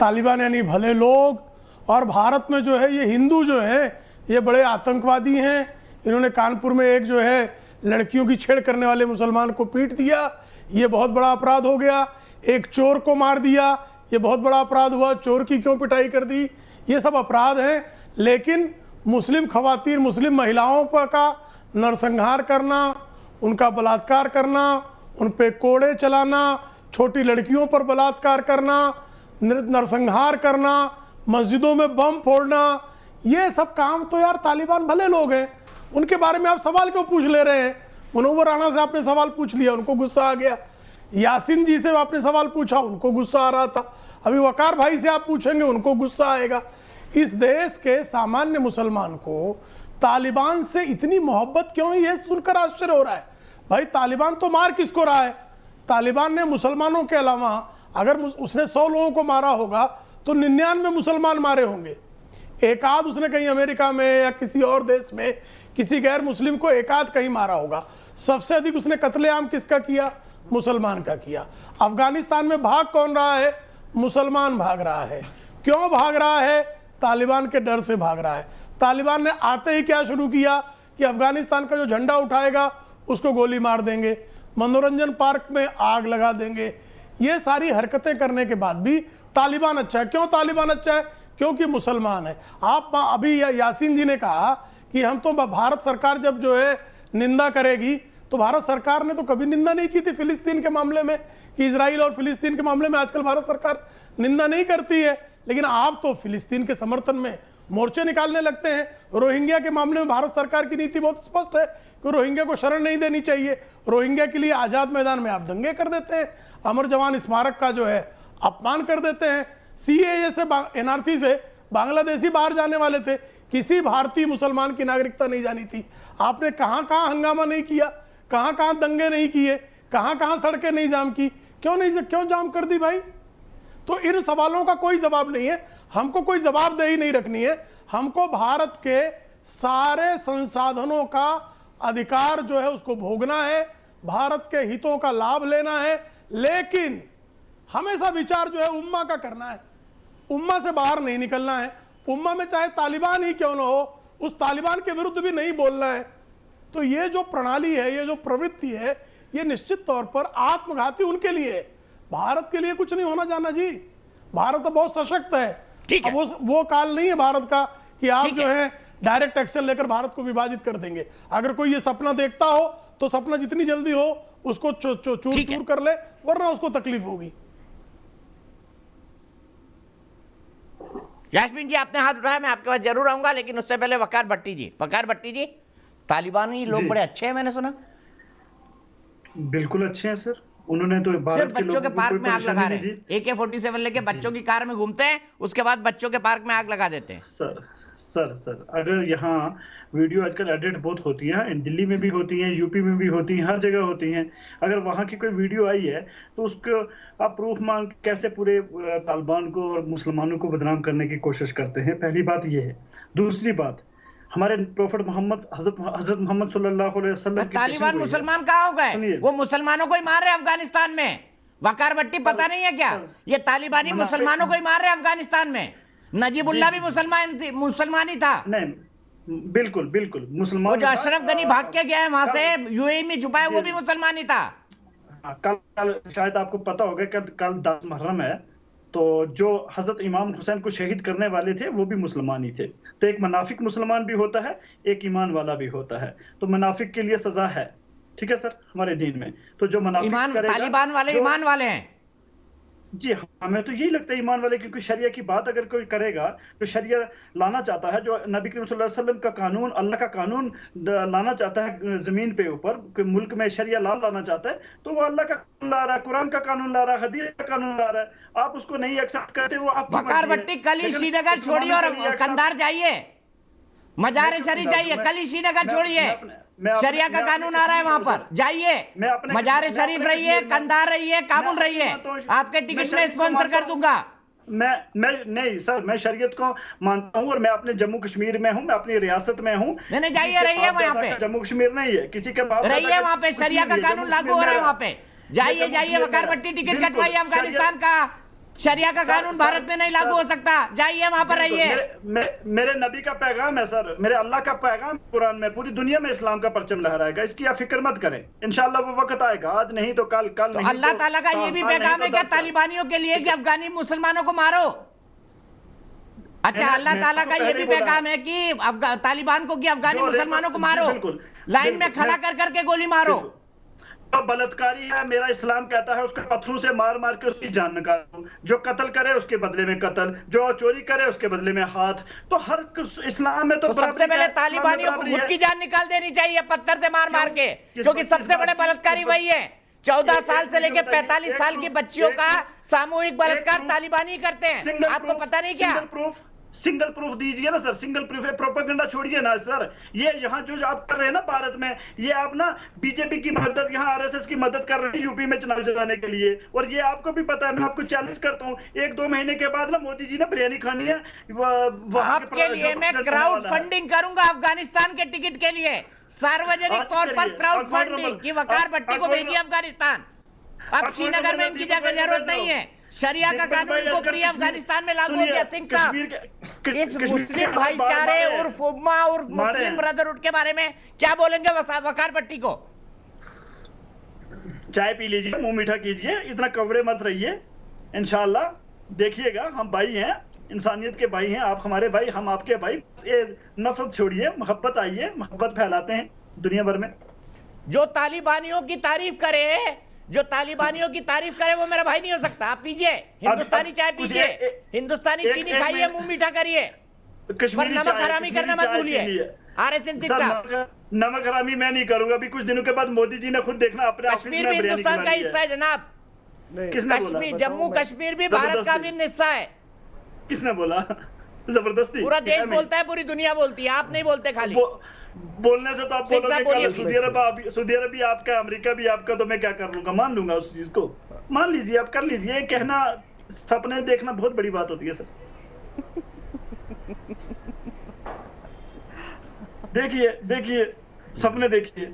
तालिबान यानी भले लोग, और भारत में जो है ये हिंदू जो है ये बड़े आतंकवादी हैं। इन्होंने कानपुर में एक जो है लड़कियों की छेड़ करने वाले मुसलमान को पीट दिया, ये बहुत बड़ा अपराध हो गया। एक चोर को मार दिया, ये बहुत बड़ा अपराध हुआ। चोर की क्यों पिटाई कर दी? ये सब अपराध हैं। लेकिन मुस्लिम खवातीन, मुस्लिम महिलाओं का नरसंहार करना, उनका बलात्कार करना, उन पे कोड़े चलाना, छोटी लड़कियों पर बलात्कार करना, नरसंहार करना, मस्जिदों में बम फोड़ना, ये सब काम तो यार तालिबान भले लोग हैं, उनके बारे में आप सवाल क्यों पूछ ले रहे हैं? मुनव्वर राणा से आपने सवाल पूछ लिया, उनको गुस्सा आ गया। यासीन जी से आपने सवाल पूछा, उनको गुस्सा आ रहा था। अभी वकार भाई से आप पूछेंगे, उनको गुस्सा आएगा। इस देश के सामान्य मुसलमान को तालिबान से इतनी मोहब्बत क्यों है, ये सुनकर आश्चर्य हो रहा है। भाई तालिबान तो मार किसको रहा है? तालिबान ने मुसलमानों के अलावा, अगर उसने 100 लोगों को मारा होगा तो 99 मुसलमान मारे होंगे। एक आध उसने कहीं अमेरिका में या किसी और देश में किसी गैर मुस्लिम को एक आध कहीं मारा होगा। सबसे अधिक उसने कत्लेआम किसका किया? मुसलमान का किया। अफगानिस्तान में भाग कौन रहा है? मुसलमान भाग रहा है। क्यों भाग रहा है? तालिबान के डर से भाग रहा है। तालिबान ने आते ही क्या शुरू किया कि अफगानिस्तान का जो झंडा उठाएगा उसको गोली मार देंगे, मनोरंजन पार्क में आग लगा देंगे। ये सारी हरकतें करने के बाद भी तालिबान अच्छा है। क्यों तालिबान अच्छा है? क्योंकि मुसलमान है। आप अभी यासीन जी ने कहा कि हम तो, भारत सरकार जब जो है निंदा करेगी, तो भारत सरकार ने तो कभी निंदा नहीं की थी फिलिस्तीन के मामले में, कि इजराइल और फिलिस्तीन के मामले में आजकल भारत सरकार निंदा नहीं करती है। लेकिन आप तो फिलिस्तीन के समर्थन में मोर्चे निकालने लगते हैं। रोहिंग्या के मामले में भारत सरकार की नीति बहुत स्पष्ट है कि रोहिंग्या को शरण नहीं देनी चाहिए। रोहिंग्या के लिए आजाद मैदान में आप दंगे कर देते हैं, अमर जवान स्मारक का जो है अपमान कर देते हैं। CAA से, NRC से बांग्लादेशी बाहर जाने वाले थे, किसी भारतीय मुसलमान की नागरिकता नहीं जानी थी। आपने कहां कहां हंगामा नहीं किया, कहां कहां दंगे नहीं किए, कहां कहां सड़कें नहीं जाम की? क्यों जाम कर दी भाई? तो इन सवालों का कोई जवाब नहीं है। हमको कोई जवाबदेही नहीं रखनी है। हमको भारत के सारे संसाधनों का अधिकार जो है उसको भोगना है, भारत के हितों का लाभ लेना है। लेकिन हमेशा विचार जो है उम्मा का करना है, उम्मा से बाहर नहीं निकलना है। उम्मा में चाहे तालिबान ही क्यों ना हो, उस तालिबान के विरुद्ध भी नहीं बोलना है। तो ये जो प्रणाली है, ये जो प्रवृत्ति है, ये निश्चित तौर पर आत्मघाती उनके लिए है। भारत के लिए कुछ नहीं होना जाना जी। भारत तो बहुत सशक्त है। ठीक है। अब वो काल नहीं है भारत का कि आप जो है डायरेक्ट एक्शन लेकर भारत को विभाजित कर देंगे। अगर कोई ये सपना देखता हो तो सपना जितनी जल्दी हो उसको चूर कर ले, वरना उसको तकलीफ होगी। यास्मीन जी, आपने हाथ उठाया, मैं आपके पास जरूर आऊंगा, लेकिन उससे पहले वकार भट्टी जी, तालिबानी लोग बड़े अच्छे हैं, मैंने सुना। बिल्कुल अच्छे हैं सर। उन्होंने तो सिर्फ बच्चों के पार्क में आग लगा रहे हैं। AK-47 लेके बच्चों की कार में घूमते हैं, उसके बाद बच्चों के पार्क में आग लगा देते हैं। सर अगर यहाँ वीडियो आजकल एडिट बहुत होती है, दिल्ली में भी होती हैं, यूपी में भी होती हैं, हर जगह होती हैं। अगर वहाँ की कोई वीडियो आई है तो उसको आप प्रूफ मांग कैसे पूरे तालिबान को और मुसलमानों को बदनाम करने की कोशिश करते हैं? पहली बात ये है। दूसरी बात, हमारे प्रोफेट मोहम्मद, हजरत मोहम्मद सल्लल्लाहु अलैहि वसल्लम, तालिबान मुसलमान कहाँ हो गए? वो मुसलमानों को ही मार रहे हैं अफगानिस्तान में। वकार भट्टी पता नहीं है क्या? ये तालिबानी मुसलमानों को ही मार रहे हैं अफगानिस्तान में। नजीबुल्ला भी मुसलमान ही था। नहीं, बिल्कुल बिल्कुल मुसलमान। वो जो अशरफ गनी भाग के गया है वहां से यूएई में छुपा है, वो भी मुसलमान ही था। कल शायद आपको पता होगा कल 10 मुहर्रम है, तो जो हजरत इमाम हुसैन को शहीद करने वाले थे वो भी मुसलमान ही थे। तो एक मुनाफिक मुसलमान भी होता है, एक ईमान वाला भी होता है। तो मुनाफिक के लिए सजा है, ठीक है सर, हमारे दीन में। तो जो मुनाफिक करेगा, तालिबान वाले ईमान वाले हैं जी, हमें तो यही लगता है ईमान वाले, क्योंकि शरिया की बात अगर कोई करेगा तो शरिया लाना चाहता है, जो नबी करीम सल्लल्लाहु अलैहि वसल्लम का कानून, अल्लाह का कानून लाना चाहता है जमीन पे ऊपर, मुल्क में शरिया लाना चाहता है, तो वो अल्लाह का कानून ला रहा है, कुरान का कानून ला रहा है, हदीस का कानून ला रहा है। आप उसको नहीं एक्सेप्ट करते, वो आप वकार भट्टी कल ही श्रीनगर छोड़िए और कंधार जाइए, मजार शरीफ जाइए, कल ही श्रीनगर छोड़िए, शरिया का कानून आ रहा है वहां पर, जाइए मजार शरीफ रहिए, कंधार रहिए, काबुल रहिए, आपके टिकट में स्पॉन्सर कर दूंगा। मैं नहीं सर, मैं शरीयत को मानता हूँ और मैं अपने जम्मू कश्मीर में हूँ, मैं अपनी रियासत में हूँ। नहीं जाइए, रहिए वहाँ पे, जम्मू कश्मीर नहीं है किसी के बाप, रहिए वहाँ पे, शरिया का कानून लागू हो रहा है वहाँ पे, जाइए वकार भट्टी टिकट कटवाइए अफगानिस्तान का, शरिया का कानून भारत में नहीं लागू हो सकता, जाइए वहां पर रहिए। मेरे नबी का पैगाम है सर, मेरे अल्लाह का पैगाम कुरान में, पूरी दुनिया में इस्लाम का परचम लहराएगा, इसकी आप फिक्र मत करें, इंशाल्लाह वो वक्त आएगा, आज नहीं तो कल, तो अल्लाह ताला का ये भी पैगाम है क्या तालिबानियों के लिए कि अफगानी मुसलमानों को मारो? अच्छा, अल्लाह ताला का ये भी पैगाम है कि तालिबान को कि अफगानी मुसलमानों को मारो, लाइन में खड़ा कर करके गोली मारो। जो बलात्कारी है, मेरा इस्लाम कहता है उसके पत्थरों से मार मार के उसकी जान निकालो, जो कत्ल करे उसके बदले में कत्ल, जो चोरी करे उसके बदले में हाथ। तो हर इस्लाम में तो सबसे पहले तालिबानियों को खुद की जान निकाल देनी चाहिए पत्थर से मार मार के, क्योंकि सबसे बड़े बलात्कारी वही है। 14 साल से लेकर 45 साल की बच्चियों का सामूहिक बलात्कार तालिबानी करते हैं, आपको पता नहीं क्या? सिंगल प्रूफ दीजिए ना सर, सिंगल प्रूफ है, प्रोपेगेंडा छोड़िए ना सर। ये यहाँ जो आप कर रहे हैं ना भारत में, ये आप ना बीजेपी की मदद, यहाँ आरएसएस की मदद कर रहे हैं यूपी में चुनाव जिताने के लिए, और ये आपको भी पता है। मैं आपको चैलेंज करता हूँ, 1-2 महीने के बाद ना मोदी जी ने बिरयानी खानी है आपके लिए। मैं क्राउड फंडिंग करूंगा अफगानिस्तान के टिकट के लिए, सार्वजनिक तौर पर क्राउड फंडिंग कि वकार भट्टी को भेजिए अफगानिस्तान। अब श्रीनगर में इनकी जरूरत नहीं है, शरिया का कानून को प्रिय अफगानिस्तान में लागू हो गया। सिंह साहब, इस मुस्लिम भाईचारे उर्फ उम्मा और मुस्लिम ब्रदरहुड के बारे में क्या बोलेंगे वकार भट्टी को? चाय पी लीजिए, मुंह मीठा कीजिए, इतना कवड़े मत रहिए, इंशाल्लाह देखिएगा हम भाई हैं, इंसानियत के भाई हैं, आप हमारे भाई, हम आपके भाई। ये नफरत छोड़िए, मोहब्बत आइए, मोहब्बत फैलाते हैं दुनिया भर में। जो तालिबानियों की तारीफ करे, जो तालिबानियों की तारीफ करे, वो मेरा भाई नहीं हो सकता। आप पीजिए हिंदुस्तानी चाय पीजिए, हिंदुस्तानी चीनी खाइए, मुंह मीठा करिए, पर नमक हरामी करना मत भूलिए। आरएसएन नमक हरामी मैं नहीं करूंगा। अभी कुछ दिनों के बाद मोदी जी ने खुद देखना अपने कश्मीर भी हिंदुस्तान का हिस्सा है जनाब, कश्मीर, जम्मू कश्मीर भी भारत का भी हिस्सा है। किसने बोला? जबरदस्ती पूरा देश बोलता है, पूरी दुनिया बोलती है, आप नहीं बोलते खाली। बोलने से तो आप बोलोगे सऊदी अरबिया आपका, अमेरिका भी आपका, तो मैं क्या कर लूंगा? मान लूंगा उस चीज को, मान लीजिए, आप कर लीजिए। कहना, सपने देखना बहुत बड़ी बात होती है सर। देखिए सपने देखिए।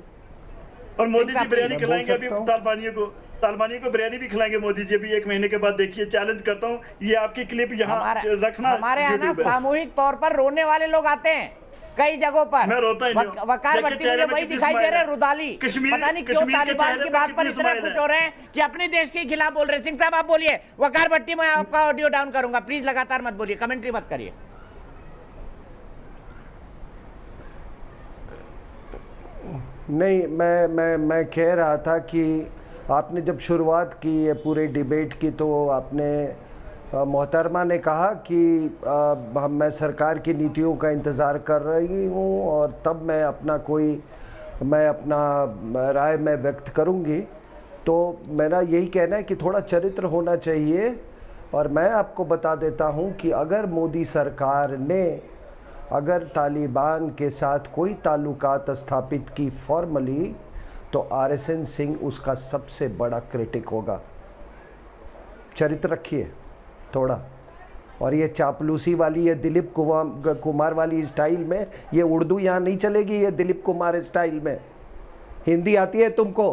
और मोदी जी बिरयानी खिलाएंगे अभी तालिबानियों को बिरयानी भी खिलाएंगे मोदी जी अभी 1 महीने के बाद। देखिए, चैलेंज करता हूँ, ये आपकी क्लिप यहाँ रखना। हमारे यहाँ ना सामूहिक तौर पर रोने वाले लोग आते हैं कई जगहों पर। मैं रोता ही नहीं। वकार भट्टी मुझे वही दिखाई दे रहे, रुदाली। पता नहीं क्यों तालिबान की बात पर इतना कुछ हो रहे हैं कि अपने देश के खिलाफ बोल रहे हैं। सिंह साहब आप बोलिए। वकार भट्टी, मैं आपका ऑडियो डाउन करूंगा, प्लीज लगातार मत बोलिए, कमेंट्री मत करिए। नहीं, मैं कह रहा था कि आपने जब शुरुआत की ये पूरे डिबेट की, तो आपने मोहतरमा ने कहा कि मैं सरकार की नीतियों का इंतज़ार कर रही हूँ और तब मैं अपना राय मैं व्यक्त करूँगी। तो मेरा यही कहना है कि थोड़ा चरित्र होना चाहिए। और मैं आपको बता देता हूँ कि अगर मोदी सरकार ने अगर तालिबान के साथ कोई ताल्लुकात स्थापित की फॉर्मली, तो आरएसएन सिंह उसका सबसे बड़ा क्रिटिक होगा। चरित्र रखिए थोड़ा। और ये चापलूसी वाली, ये दिलीप कुमार वाली स्टाइल में, ये उर्दू यहाँ नहीं चलेगी। ये दिलीप कुमार स्टाइल में, हिंदी आती है तुमको?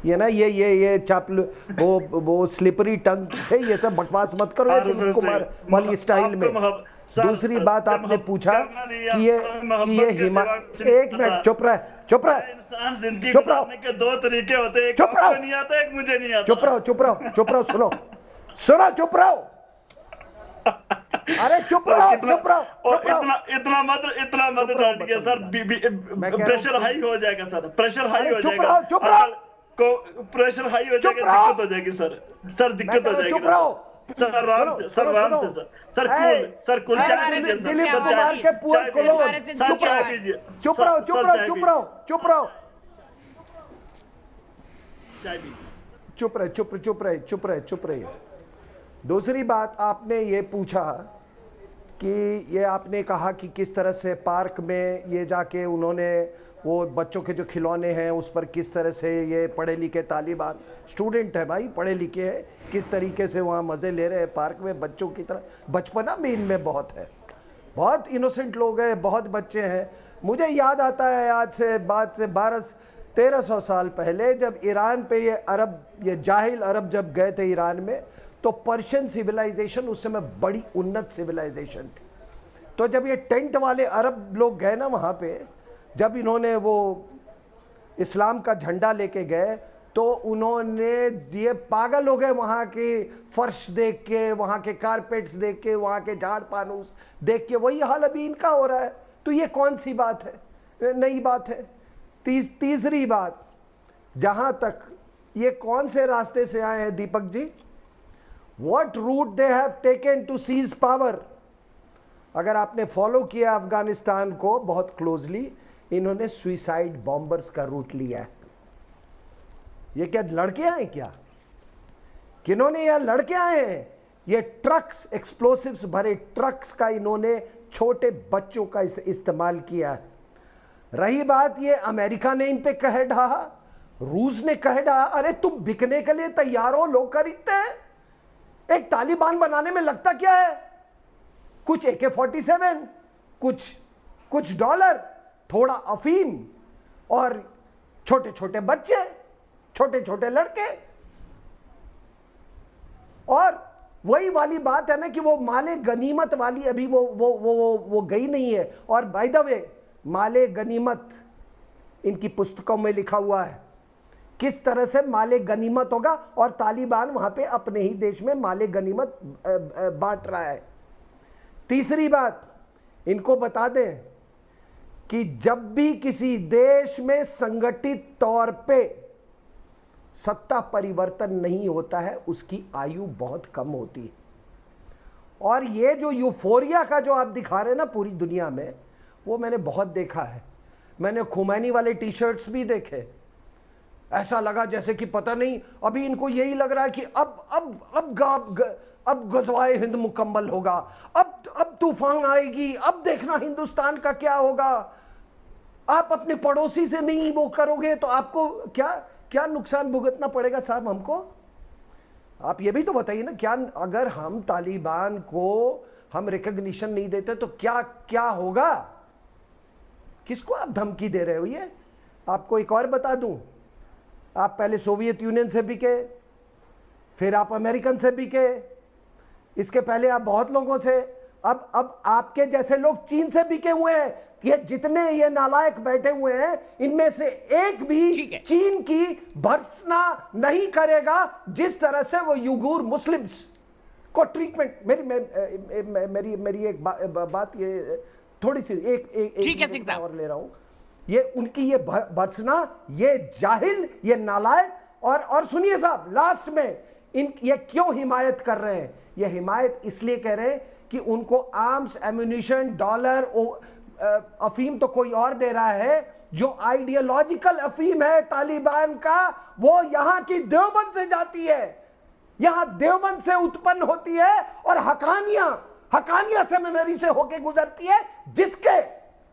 ये ना ये चापल वो स्लिपरी टंग से ये सब बकवास मत करो ये दिलीप कुमार वाली स्टाइल में। दूसरी बात आपने पूछा कि ये एक मिनट चुप रहे चुप रहो के दो तरीके होते हैं, चुप रहो नहीं आता, एक मुझे नहीं आता। चुप रहो सुनो चुप रहो अरे चुप रहो इतना मत डांटिए सर, प्रेशर हाई हो जाएगा सर, प्रेशर हाई हो जाएगा, चुप रहो प्रेशर हाई हो जाएगा, दिक्कत हो जाएगी सर दिक्कत हो जाएगी। चुप रहो सर आराम से सर कुल दिलीप कुमार के पूरे चुप रहो। दूसरी बात आपने ये पूछा कि ये आपने कहा कि किस तरह से पार्क में ये जाके उन्होंने वो बच्चों के जो खिलौने हैं उस पर किस तरह से ये पढ़े लिखे तालिबान स्टूडेंट है भाई, पढ़े लिखे हैं, किस तरीके से वहाँ मज़े ले रहे हैं पार्क में बच्चों की तरह। बचपना भी इनमें बहुत है, बहुत इनोसेंट लोग हैं, बहुत बच्चे हैं। मुझे याद आता है आज से 1200-1300 साल पहले जब ईरान पे ये जाहिल अरब जब गए थे ईरान में, तो पर्शियन सिविलाइजेशन उस समय बड़ी उन्नत सिविलाइजेशन थी। तो जब ये टेंट वाले अरब लोग गए ना वहाँ पे, जब इन्होंने वो इस्लाम का झंडा लेके गए तो उन्होंने ये पागल हो गए वहाँ के फर्श देख के, वहाँ के कारपेट्स देख के, वहाँ के झाड़ पानूस देख के। वही हाल अभी इनका हो रहा है। तो ये कौन सी बात है, नई बात है। तीसरी बात, जहाँ तक ये कौन से रास्ते से आए हैं Deepak ji, what route they have taken to seize power. अगर आपने फॉलो किया अफगानिस्तान को बहुत क्लोजली, इन्होंने सुइसाइड बॉम्बर्स का रूट लिया है। ये क्या लड़के आए क्या, किन्होंने यह लड़के आए हैं? ये ट्रक्स, एक्सप्लोसिव्स भरे ट्रक्स का इन्होंने छोटे बच्चों का इस्तेमाल किया है। रही बात ये अमेरिका ने इन पे कह ढहा, रूस ने कह ढहा, अरे तुम बिकने के लिए तैयार हो, लोग खरीदते हैं। एक तालिबान बनाने में लगता क्या है, कुछ AK-47, कुछ डॉलर, थोड़ा अफीम और छोटे छोटे बच्चे, छोटे छोटे लड़के। और वही वाली बात है ना कि वो माले गनीमत वाली अभी वो गई नहीं है। और बाय द वे, माले गनीमत इनकी पुस्तकों में लिखा हुआ है किस तरह से माले गनीमत होगा, और तालिबान वहां पे अपने ही देश में माले गनीमत बांट रहा है। तीसरी बात, इनको बता दें कि जब भी किसी देश में संगठित तौर पे सत्ता परिवर्तन नहीं होता है, उसकी आयु बहुत कम होती है। और ये जो यूफोरिया का जो आप दिखा रहे हैं ना पूरी दुनिया में, वो मैंने बहुत देखा है। मैंने खुमैनी वाले टी शर्ट्स भी देखे। ऐसा लगा जैसे कि पता नहीं, अभी इनको यही लग रहा है कि अब गज़वाए हिंद मुकम्मल होगा, अब तूफान आएगी, अब देखना हिंदुस्तान का क्या होगा। आप अपने पड़ोसी से नहीं वो करोगे तो आपको क्या नुकसान भुगतना पड़ेगा साहब हमको? आप ये भी तो बताइए ना, क्या अगर हम तालिबान को हम रिकॉग्निशन नहीं देते तो क्या होगा? किसको आप धमकी दे रहे हो? ये आपको एक और बता दूं, आप पहले सोवियत यूनियन से बिके, फिर आप अमेरिकन से बिके, इसके पहले आप बहुत लोगों से, अब आपके जैसे लोग चीन से बिके हुए हैं। ये जितने ये नालायक बैठे हुए हैं, इनमें से एक भी चीन की भर्त्सना नहीं करेगा जिस तरह से वो युगूर मुस्लिम्स को ट्रीटमेंट। मेरी एक बात ये थोड़ी सी एक और ले रहा हूं। ये उनकी ये भर्त्सना, ये जाहिल, ये नालायक। और सुनिए साहब, लास्ट में ये क्यों हिमायत कर रहे हैं? ये हिमायत इसलिए कह रहे हैं कि उनको आर्म्स, एम्यूनिशन, डॉलर, अफीम तो कोई और दे रहा है। जो आइडियोलॉजिकल अफीम है तालिबान का, वो यहां की देवबंद से जाती है, यहां देवबंद से उत्पन्न होती है और हकानिया सेमिनरी से होके गुजरती है,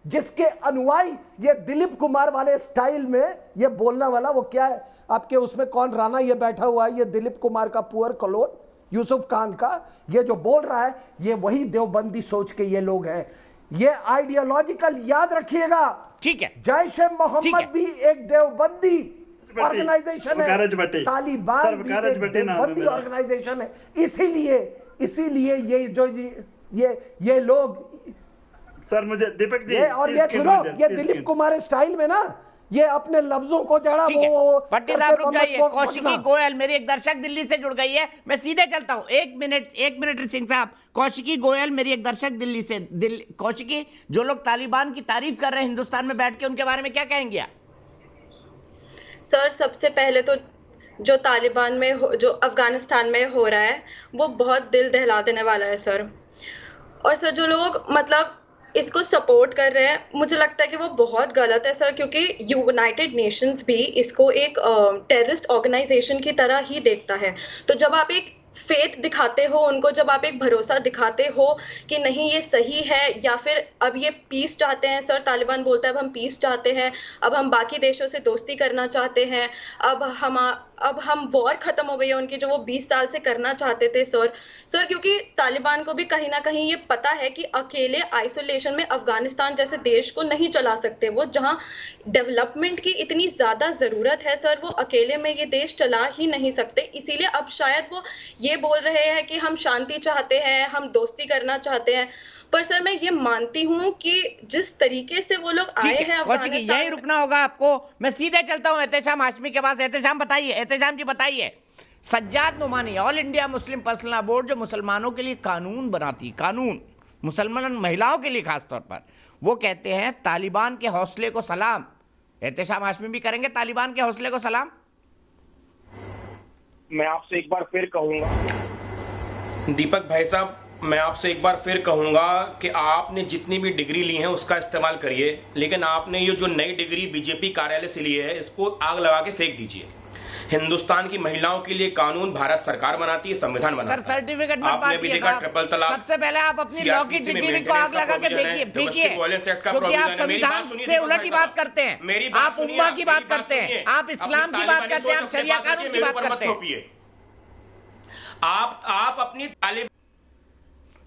जिसके अनुयायी ये दिलीप कुमार वाले स्टाइल में ये बोलने वाला, वो क्या है आपके उसमें, कौन राणा ये बैठा हुआ है, ये दिलीप कुमार का पुअर क्लोन यूसुफ खान का, ये जो बोल रहा है, ये वही देवबंदी सोच के ये लोग हैं। ये आइडियोलॉजिकल याद रखिएगा। ठीक है, जैश ए मोहम्मद भी एक देवबंदी ऑर्गेनाइजेशन है, वकारजबटे। तालिबान सर, भी वकारजबटे नाम है देवबंदी मेरा। ऑर्गेनाइजेशन है। इसीलिए ये लोग सर मुझे दीपक जी ये और ये सुनो, ये दिलीप कुमार स्टाइल में ना ये अपने लफ्जों को जड़ा ठीक है, वो पट्टी साहब रुक जाइए। कौशिकी गोयल, मेरी एक दर्शक दिल्ली से जुड़ गई है, मैं सीधे चलता हूं। एक मिनट सिंह साहब। कौशिकी गोयल, मेरी एक दर्शक दिल्ली से। कौशिकी, जो लोग तालिबान की तारीफ कर रहे हैं हिंदुस्तान में बैठ के, उनके बारे में क्या कहेंगे आप? सर सबसे पहले तो जो तालिबान में जो अफगानिस्तान में हो रहा है वो बहुत दिल दहला देने वाला है सर। और सर जो लोग मतलब इसको सपोर्ट कर रहे हैं, मुझे लगता है कि वो बहुत गलत है सर, क्योंकि यूनाइटेड नेशंस भी इसको एक टेररिस्ट ऑर्गेनाइजेशन की तरह ही देखता है। तो जब आप एक फेथ दिखाते हो उनको, जब आप एक भरोसा दिखाते हो कि नहीं ये सही है, या फिर अब ये पीस चाहते हैं सर, तालिबान बोलता है अब हम पीस चाहते हैं, अब हम बाकी देशों से दोस्ती करना चाहते हैं, अब हम वॉर खत्म हो गई है उनकी जो वो 20 साल से करना चाहते थे सर क्योंकि तालिबान को भी कहीं ना कहीं ये पता है कि अकेले आइसोलेशन में अफगानिस्तान जैसे देश को नहीं चला सकते वो, जहां डेवलपमेंट की इतनी ज्यादा जरूरत है सर, वो अकेले में ये देश चला ही नहीं सकते। इसीलिए अब शायद वो ये बोल रहे हैं कि हम शांति चाहते हैं, हम दोस्ती करना चाहते हैं। पर सर मैं ये मानती हूँ कि जिस तरीके से वो लोग आए हैं अफगानिस्तान, यही रुकना होगा आपको। मैं सीधे चलता हूँ एहतेशाम हाशमी के पास। एहतेशाम बताइए, एहतेशाम जी बताइए। Sajjad Nomani, all India Muslim personal law board, जो मुसलमानों के लिए कानून बनाती, कानून मुसलमान महिलाओं के लिए खासतौर पर, वो कहते हैं तालिबान के हौसले को सलाम। एहतेशाम हाशमी भी करेंगे तालिबान के हौसले को सलाम? मैं आपसे एक बार फिर कहूंगा दीपक भाई साहब, मैं आपसे एक बार फिर कहूंगा कि आपने जितनी भी डिग्री ली है उसका इस्तेमाल करिए, लेकिन आपने ये जो नई डिग्री बीजेपी कार्यालय से ली है इसको आग लगा के फेंक दीजिए। हिंदुस्तान की महिलाओं के लिए कानून भारत सरकार बनाती है, संविधान बनाता है। सर सर्टिफिकेट मत आपने भी देखा ट्रिपल तलाक। सबसे पहले आप अपनी लॉ की डिग्री को आग लगा के फेंकिए, क्योंकि आप संविधान से उलट ही बात करते हैं। आप उम्मा की बात करते हैं, आप इस्लाम की बात करते हैं, आप शरिया कानून की बात करते हैं। आप अपनी तालिबान,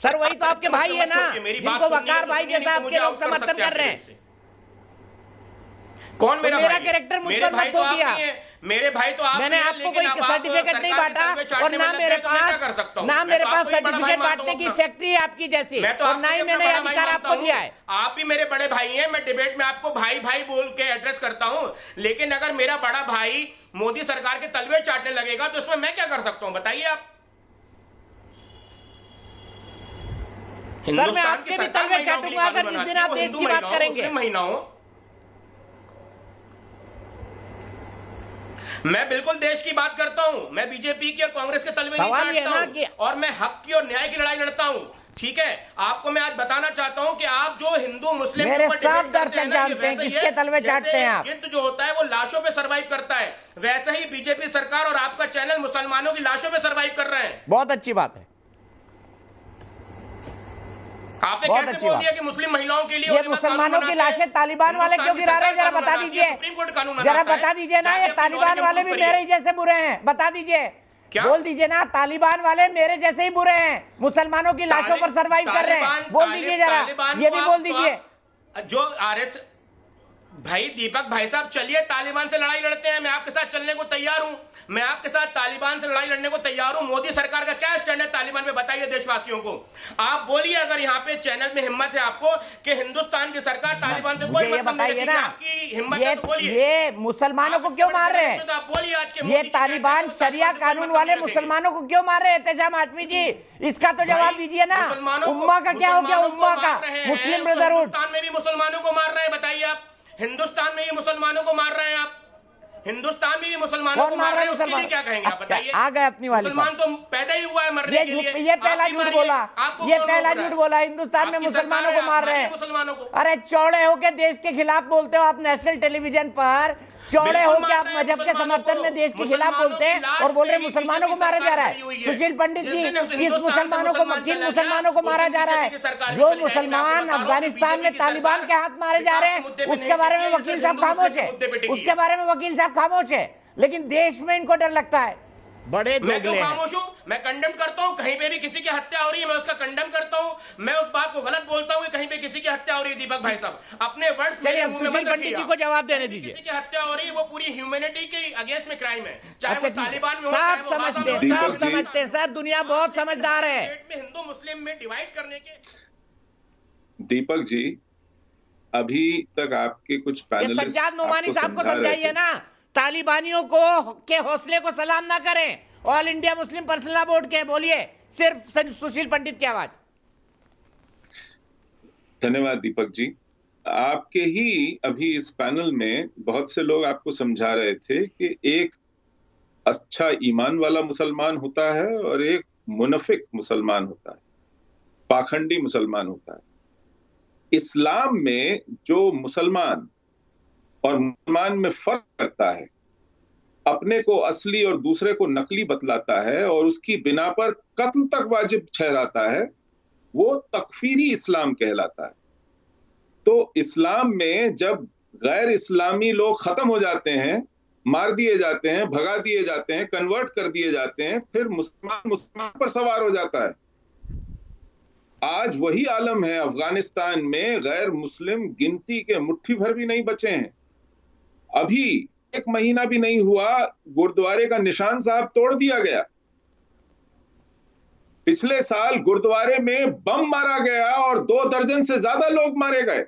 सर वही तो आपके भाई है ना, जिनको वकार भाई जैसा आपके लोग समर्थन कर रहे हैं। कौन मेरा कैरेक्टर मुझ पर मत हो दिया। मेरे भाई तो आप, मैंने आपको कोई सर्टिफिकेट नहीं बांटा, और ना मेरे पास सर्टिफिकेट बांटने की फैक्ट्री है आपकी जैसी, और ना ही मैंने अधिकार आपको दिया है। आप ही मेरे बड़े भाई हैं, मैं डिबेट में आपको भाई भाई बोल के एड्रेस करता हूं, लेकिन अगर मेरा बड़ा भाई मोदी सरकार के तलवे चाटने लगेगा तो उसमें मैं क्या कर सकता हूं, बताइए आप। सर मैं आपके भी तलवे चाटूंगा अगर जिस दिन आप देश की बात करेंगे। मैं बिल्कुल देश की बात करता हूं, मैं बीजेपी की और कांग्रेस के तलवे नहीं चाटता हूं, और मैं हक की और न्याय की लड़ाई लड़ता हूं। ठीक है, आपको मैं आज बताना चाहता हूं कि आप जो हिंदू मुस्लिम मेरे सब दर्शक जानते हैं किसके तलवे चाटते हैं आप। गिद्ध जो होता है वो लाशों पे सरवाइव करता है, वैसे ही बीजेपी सरकार और आपका चैनल मुसलमानों की लाशों पे सरवाइव कर रहे हैं। बहुत अच्छी बात है, आपने कैसे बोल दिया कि मुस्लिम महिलाओं के लिए ये मुसलमानों की लाशें तालिबान वाले क्यों गिरा रहे हैं, जरा बता दीजिए, जरा बता दीजिए ना। ये तालिबान वाले भी मेरे ही जैसे बुरे हैं, बता दीजिए, बोल दीजिए ना। तालिबान वाले मेरे जैसे ही बुरे हैं, मुसलमानों की लाशों पर सरवाइव कर रहे हैं, बोल दीजिए जरा, ये भी बोल दीजिए। जो आरएस भाई दीपक भाई साहब, चलिए तालिबान से लड़ाई लड़ते हैं, मैं आपके साथ चलने को तैयार हूं, मैं आपके साथ तालिबान से लड़ाई लड़ने को तैयार हूं। मोदी सरकार का क्या स्टैंड है तालिबान पे, बताइए देशवासियों को। आप बोलिए अगर यहाँ पे चैनल में हिम्मत है आपको कि हिंदुस्तान की सरकार तालिबान से कोई मतलब नहीं रखेगी, आपकी हिम्मत है तो बोलिए। ये मुसलमानों को क्यों मार रहे हैं, आप बोलिए आज के ये तालिबान शरिया कानून वाले मुसलमानों को क्यों मार रहे हैं एहतेशाम हाशमी जी, इसका तो जवाब दीजिए ना। उम्मा का क्या हो गया, उम्मा का मुस्लिम ब्रदरहुड हिंदुस्तान में भी मुसलमानों को मार रहे हैं, बताइए आप। हिंदुस्तान में भी मुसलमानों को मार रहे हैं आप, हिंदुस्तान में भी मुसलमानों को मार रहे हैं, उसके लिए क्या कहेंगे आप बताइए। आ गए अपनी वाली मुसलमान तो पैदा ही हुआ है मरने के लिए। ये पहला झूठ बोला, ये पहला झूठ बोला, हिंदुस्तान में मुसलमानों को मार रहे हैं। मुसलमानों को अरे चौड़े होके देश के खिलाफ बोलते हो आप नेशनल टेलीविजन पर, चौड़े होके आप मजहब के समर्थन में देश के खिलाफ बोलते हैं और बोल रहे मुसलमानों को मारा जा रहा है। सुशील पंडित जी, किन मुसलमानों को मारा जा रहा है? जो मुसलमान अफगानिस्तान में तालिबान के हाथ मारे जा रहे हैं उसके बारे में वकील साहब खामोश है, उसके बारे में वकील साहब खामोश है, लेकिन देश में इनको डर लगता है। बड़े मैं क्यों दोगले हैं। खामोश हूँ? मैं कंडेम करता हूँ, कहीं पे भी किसी की हत्या हो रही है मैं उसका कंडेम करता हूँ, मैं उस बात को गलत बोलता हूँ कि कहीं पे किसी की हत्या हो रही है। दीपक भाई साहब अपने वर्ड्स चलिए अब सुशील पंडित जी को जवाब देने दीजिए। किसी की हत्या हो रही है वो पूरी ह्यूमैनिटी के अगेंस्ट में क्राइम है, चाहे अच्छा वो तालिबान में हो, सब चाहे वो समझते गाजा हैं, में हो, सब समझते हैं सर, दुनिया बहुत समझदार है। स्टेट में हिंदू मुस्लिम में डिवाइड करने के। दीपक जी, अभी तक आपके कुछ ये पैनलिस्ट सज्जाद नोमानी आपको साहब को समझा रहे समझाइए थे। ना, तालिबानियों को के हौसले को सलाम ना करें। All India Muslim personal law board के बोलिए, सिर्फ सुशील पंडित की आवाज। धन्यवाद दीपक जी। आपके ही अभी इस पैनल में बहुत से लोग आपको समझा रहे थे कि एक अच्छा ईमान वाला मुसलमान होता है और एक मुनाफिक मुसलमान होता है, पाखंडी मुसलमान होता है। इस्लाम में जो मुसलमान और मुसलमान में फर्क करता है, अपने को असली और दूसरे को नकली बतलाता है और उसकी बिना पर कत्ल तक वाजिब ठहराता है, वो तकफीरी इस्लाम कहलाता है। तो इस्लाम में जब गैर इस्लामी लोग खत्म हो जाते हैं, मार दिए जाते हैं, भगा दिए जाते हैं, कन्वर्ट कर दिए जाते हैं, फिर मुसलमान पर सवार हो जाता है। आज वही आलम है अफगानिस्तान में, गैर मुस्लिम गिनती के मुट्ठी भर भी नहीं बचे हैं। अभी 1 महीना भी नहीं हुआ, गुरुद्वारे का निशान साहब तोड़ दिया गया। पिछले साल गुरुद्वारे में बम मारा गया और 2 दर्जन से ज्यादा लोग मारे गए।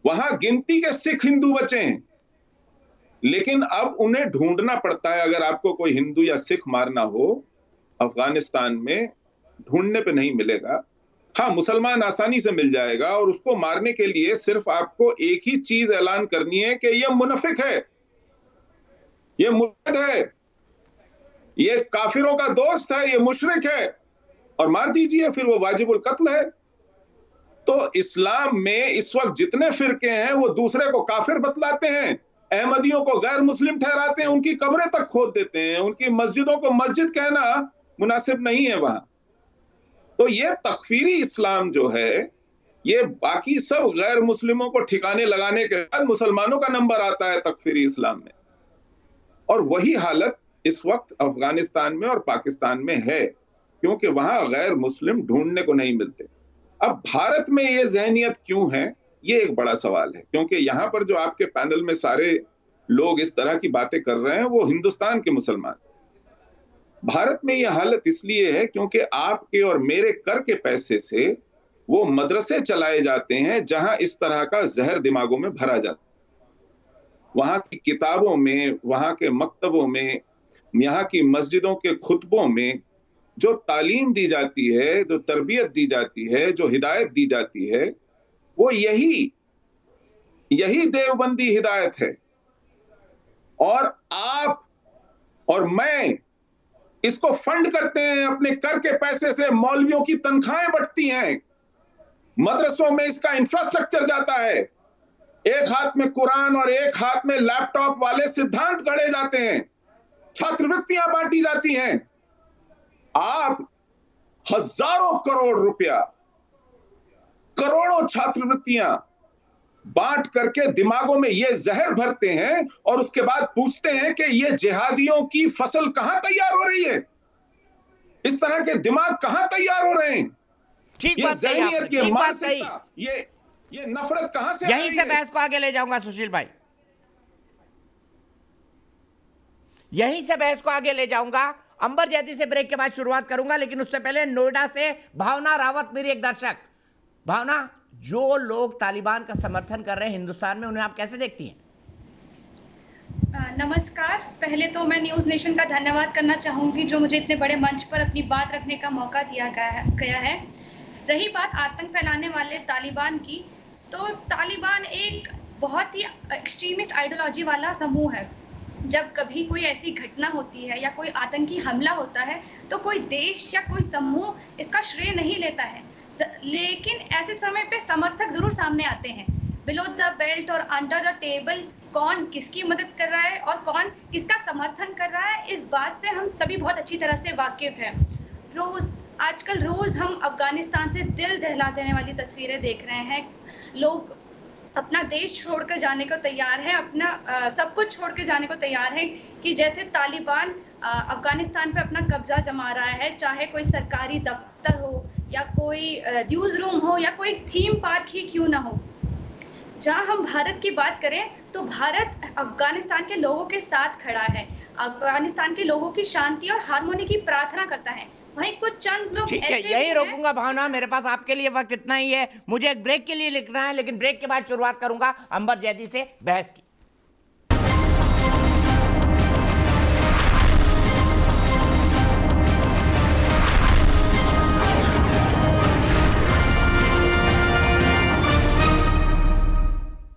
वहां गिनती के सिख हिंदू बचे हैं, लेकिन अब उन्हें ढूंढना पड़ता है। अगर आपको कोई हिंदू या सिख मारना हो अफगानिस्तान में, ढूंढने पे नहीं मिलेगा। हाँ, मुसलमान आसानी से मिल जाएगा और उसको मारने के लिए सिर्फ आपको एक ही चीज ऐलान करनी है कि यह मुनाफिक है, यह मुर्तद है, ये काफिरों का दोस्त है, ये मुशरिक है, और मार दीजिए, फिर वो वाजिबुल कत्ल है। तो इस्लाम में इस वक्त जितने फिरके हैं वो दूसरे को काफिर बतलाते हैं, अहमदियों को गैर मुस्लिम ठहराते हैं, उनकी कब्रें तक खोद देते हैं, उनकी मस्जिदों को मस्जिद कहना मुनासिब नहीं है वहां। तो ये तकफीरी इस्लाम जो है, ये बाकी सब गैर मुस्लिमों को ठिकाने लगाने के बाद मुसलमानों का नंबर आता है तकफीरी इस्लाम में। और वही हालत इस वक्त अफगानिस्तान में और पाकिस्तान में है, क्योंकि वहां गैर मुस्लिम ढूंढने को नहीं मिलते। अब भारत में ये जहनियत क्यों है, ये एक बड़ा सवाल है, क्योंकि यहां पर जो आपके पैनल में सारे लोग इस तरह की बातें कर रहे हैं वो हिंदुस्तान के मुसलमान। भारत में यह हालत इसलिए है क्योंकि आपके और मेरे कर के पैसे से वो मदरसे चलाए जाते हैं जहां इस तरह का जहर दिमागों में भरा जाता है। वहां की किताबों में, वहां के मकतबों में, यहाँ की मस्जिदों के खुतबों में जो तालीम दी जाती है, जो तरबियत दी जाती है, जो हिदायत दी जाती है, वो यही देवबंदी हिदायत है। और आप और मैं इसको फंड करते हैं अपने कर के पैसे से। मौलवियों की तनख्वाहें बढ़ती हैं, मदरसों में इसका इंफ्रास्ट्रक्चर जाता है, एक हाथ में कुरान और एक हाथ में लैपटॉप वाले सिद्धांत गढ़े जाते हैं, छात्रवृत्तियां बांटी जाती हैं। आप हजारों करोड़ रुपया, करोड़ों छात्रवृत्तियां बांट करके दिमागों में ये जहर भरते हैं और उसके बाद पूछते हैं कि ये जिहादियों की फसल कहां तैयार हो रही है, इस तरह के दिमाग कहां तैयार हो रहे हैं। ठीक ये बात कही आपने, ज़हनियत, ये ठीक बात मानसिकता, ये नफरत कहां से आ यहीं रही से है? बहस को आगे ले जाऊंगा सुशील भाई, यहीं से बहस को आगे ले जाऊंगा। अंबर जैदी से ब्रेक के बाद शुरुआत करूंगा, लेकिन उससे पहले नोएडा से भावना रावत मेरी एक दर्शक। भावना, जो लोग तालिबान का समर्थन कर रहे हैं हिंदुस्तान में, उन्हें आप कैसे देखती हैं? नमस्कार। पहले तो मैं न्यूज़ नेशन का धन्यवाद करना चाहूँगी जो मुझे इतने बड़े मंच पर अपनी बात रखने का मौका दिया गया है। रही बात आतंक फैलाने वाले तालिबान की, तो तालिबान एक बहुत ही एक्सट्रीमिस्ट आइडियोलॉजी वाला समूह है। जब कभी कोई ऐसी घटना होती है या कोई आतंकी हमला होता है तो कोई देश या कोई समूह इसका श्रेय नहीं लेता है, लेकिन ऐसे समय पे समर्थक ज़रूर सामने आते हैं। बिलो द बेल्ट और अंडर द टेबल कौन किसकी मदद कर रहा है और कौन किसका समर्थन कर रहा है, इस बात से हम सभी बहुत अच्छी तरह से वाकिफ़ हैं। आजकल रोज़ हम अफ़गानिस्तान से दिल दहला देने वाली तस्वीरें देख रहे हैं। लोग अपना देश छोड़कर जाने को तैयार है, अपना सब कुछ छोड़ के जाने को तैयार है कि जैसे तालिबान अफगानिस्तान पे अपना कब्जा जमा रहा है, चाहे कोई सरकारी दफ्तर हो या कोई न्यूज़ रूम हो या कोई थीम पार्क ही क्यों ना हो। जहाँ हम भारत की बात करें तो भारत अफगानिस्तान के लोगों के साथ खड़ा है, अफगानिस्तान के लोगों की शांति और हार्मोनी की प्रार्थना करता है। वहीं कुछ चंद लोग ठीक है, ऐसे यही भी रोकूंगा भावना, मेरे पास आपके लिए वक्त इतना ही है। मुझे एक ब्रेक के लिए लिखना है, लेकिन ब्रेक के बाद शुरुआत करूंगा अंबर जैदी से बहस की।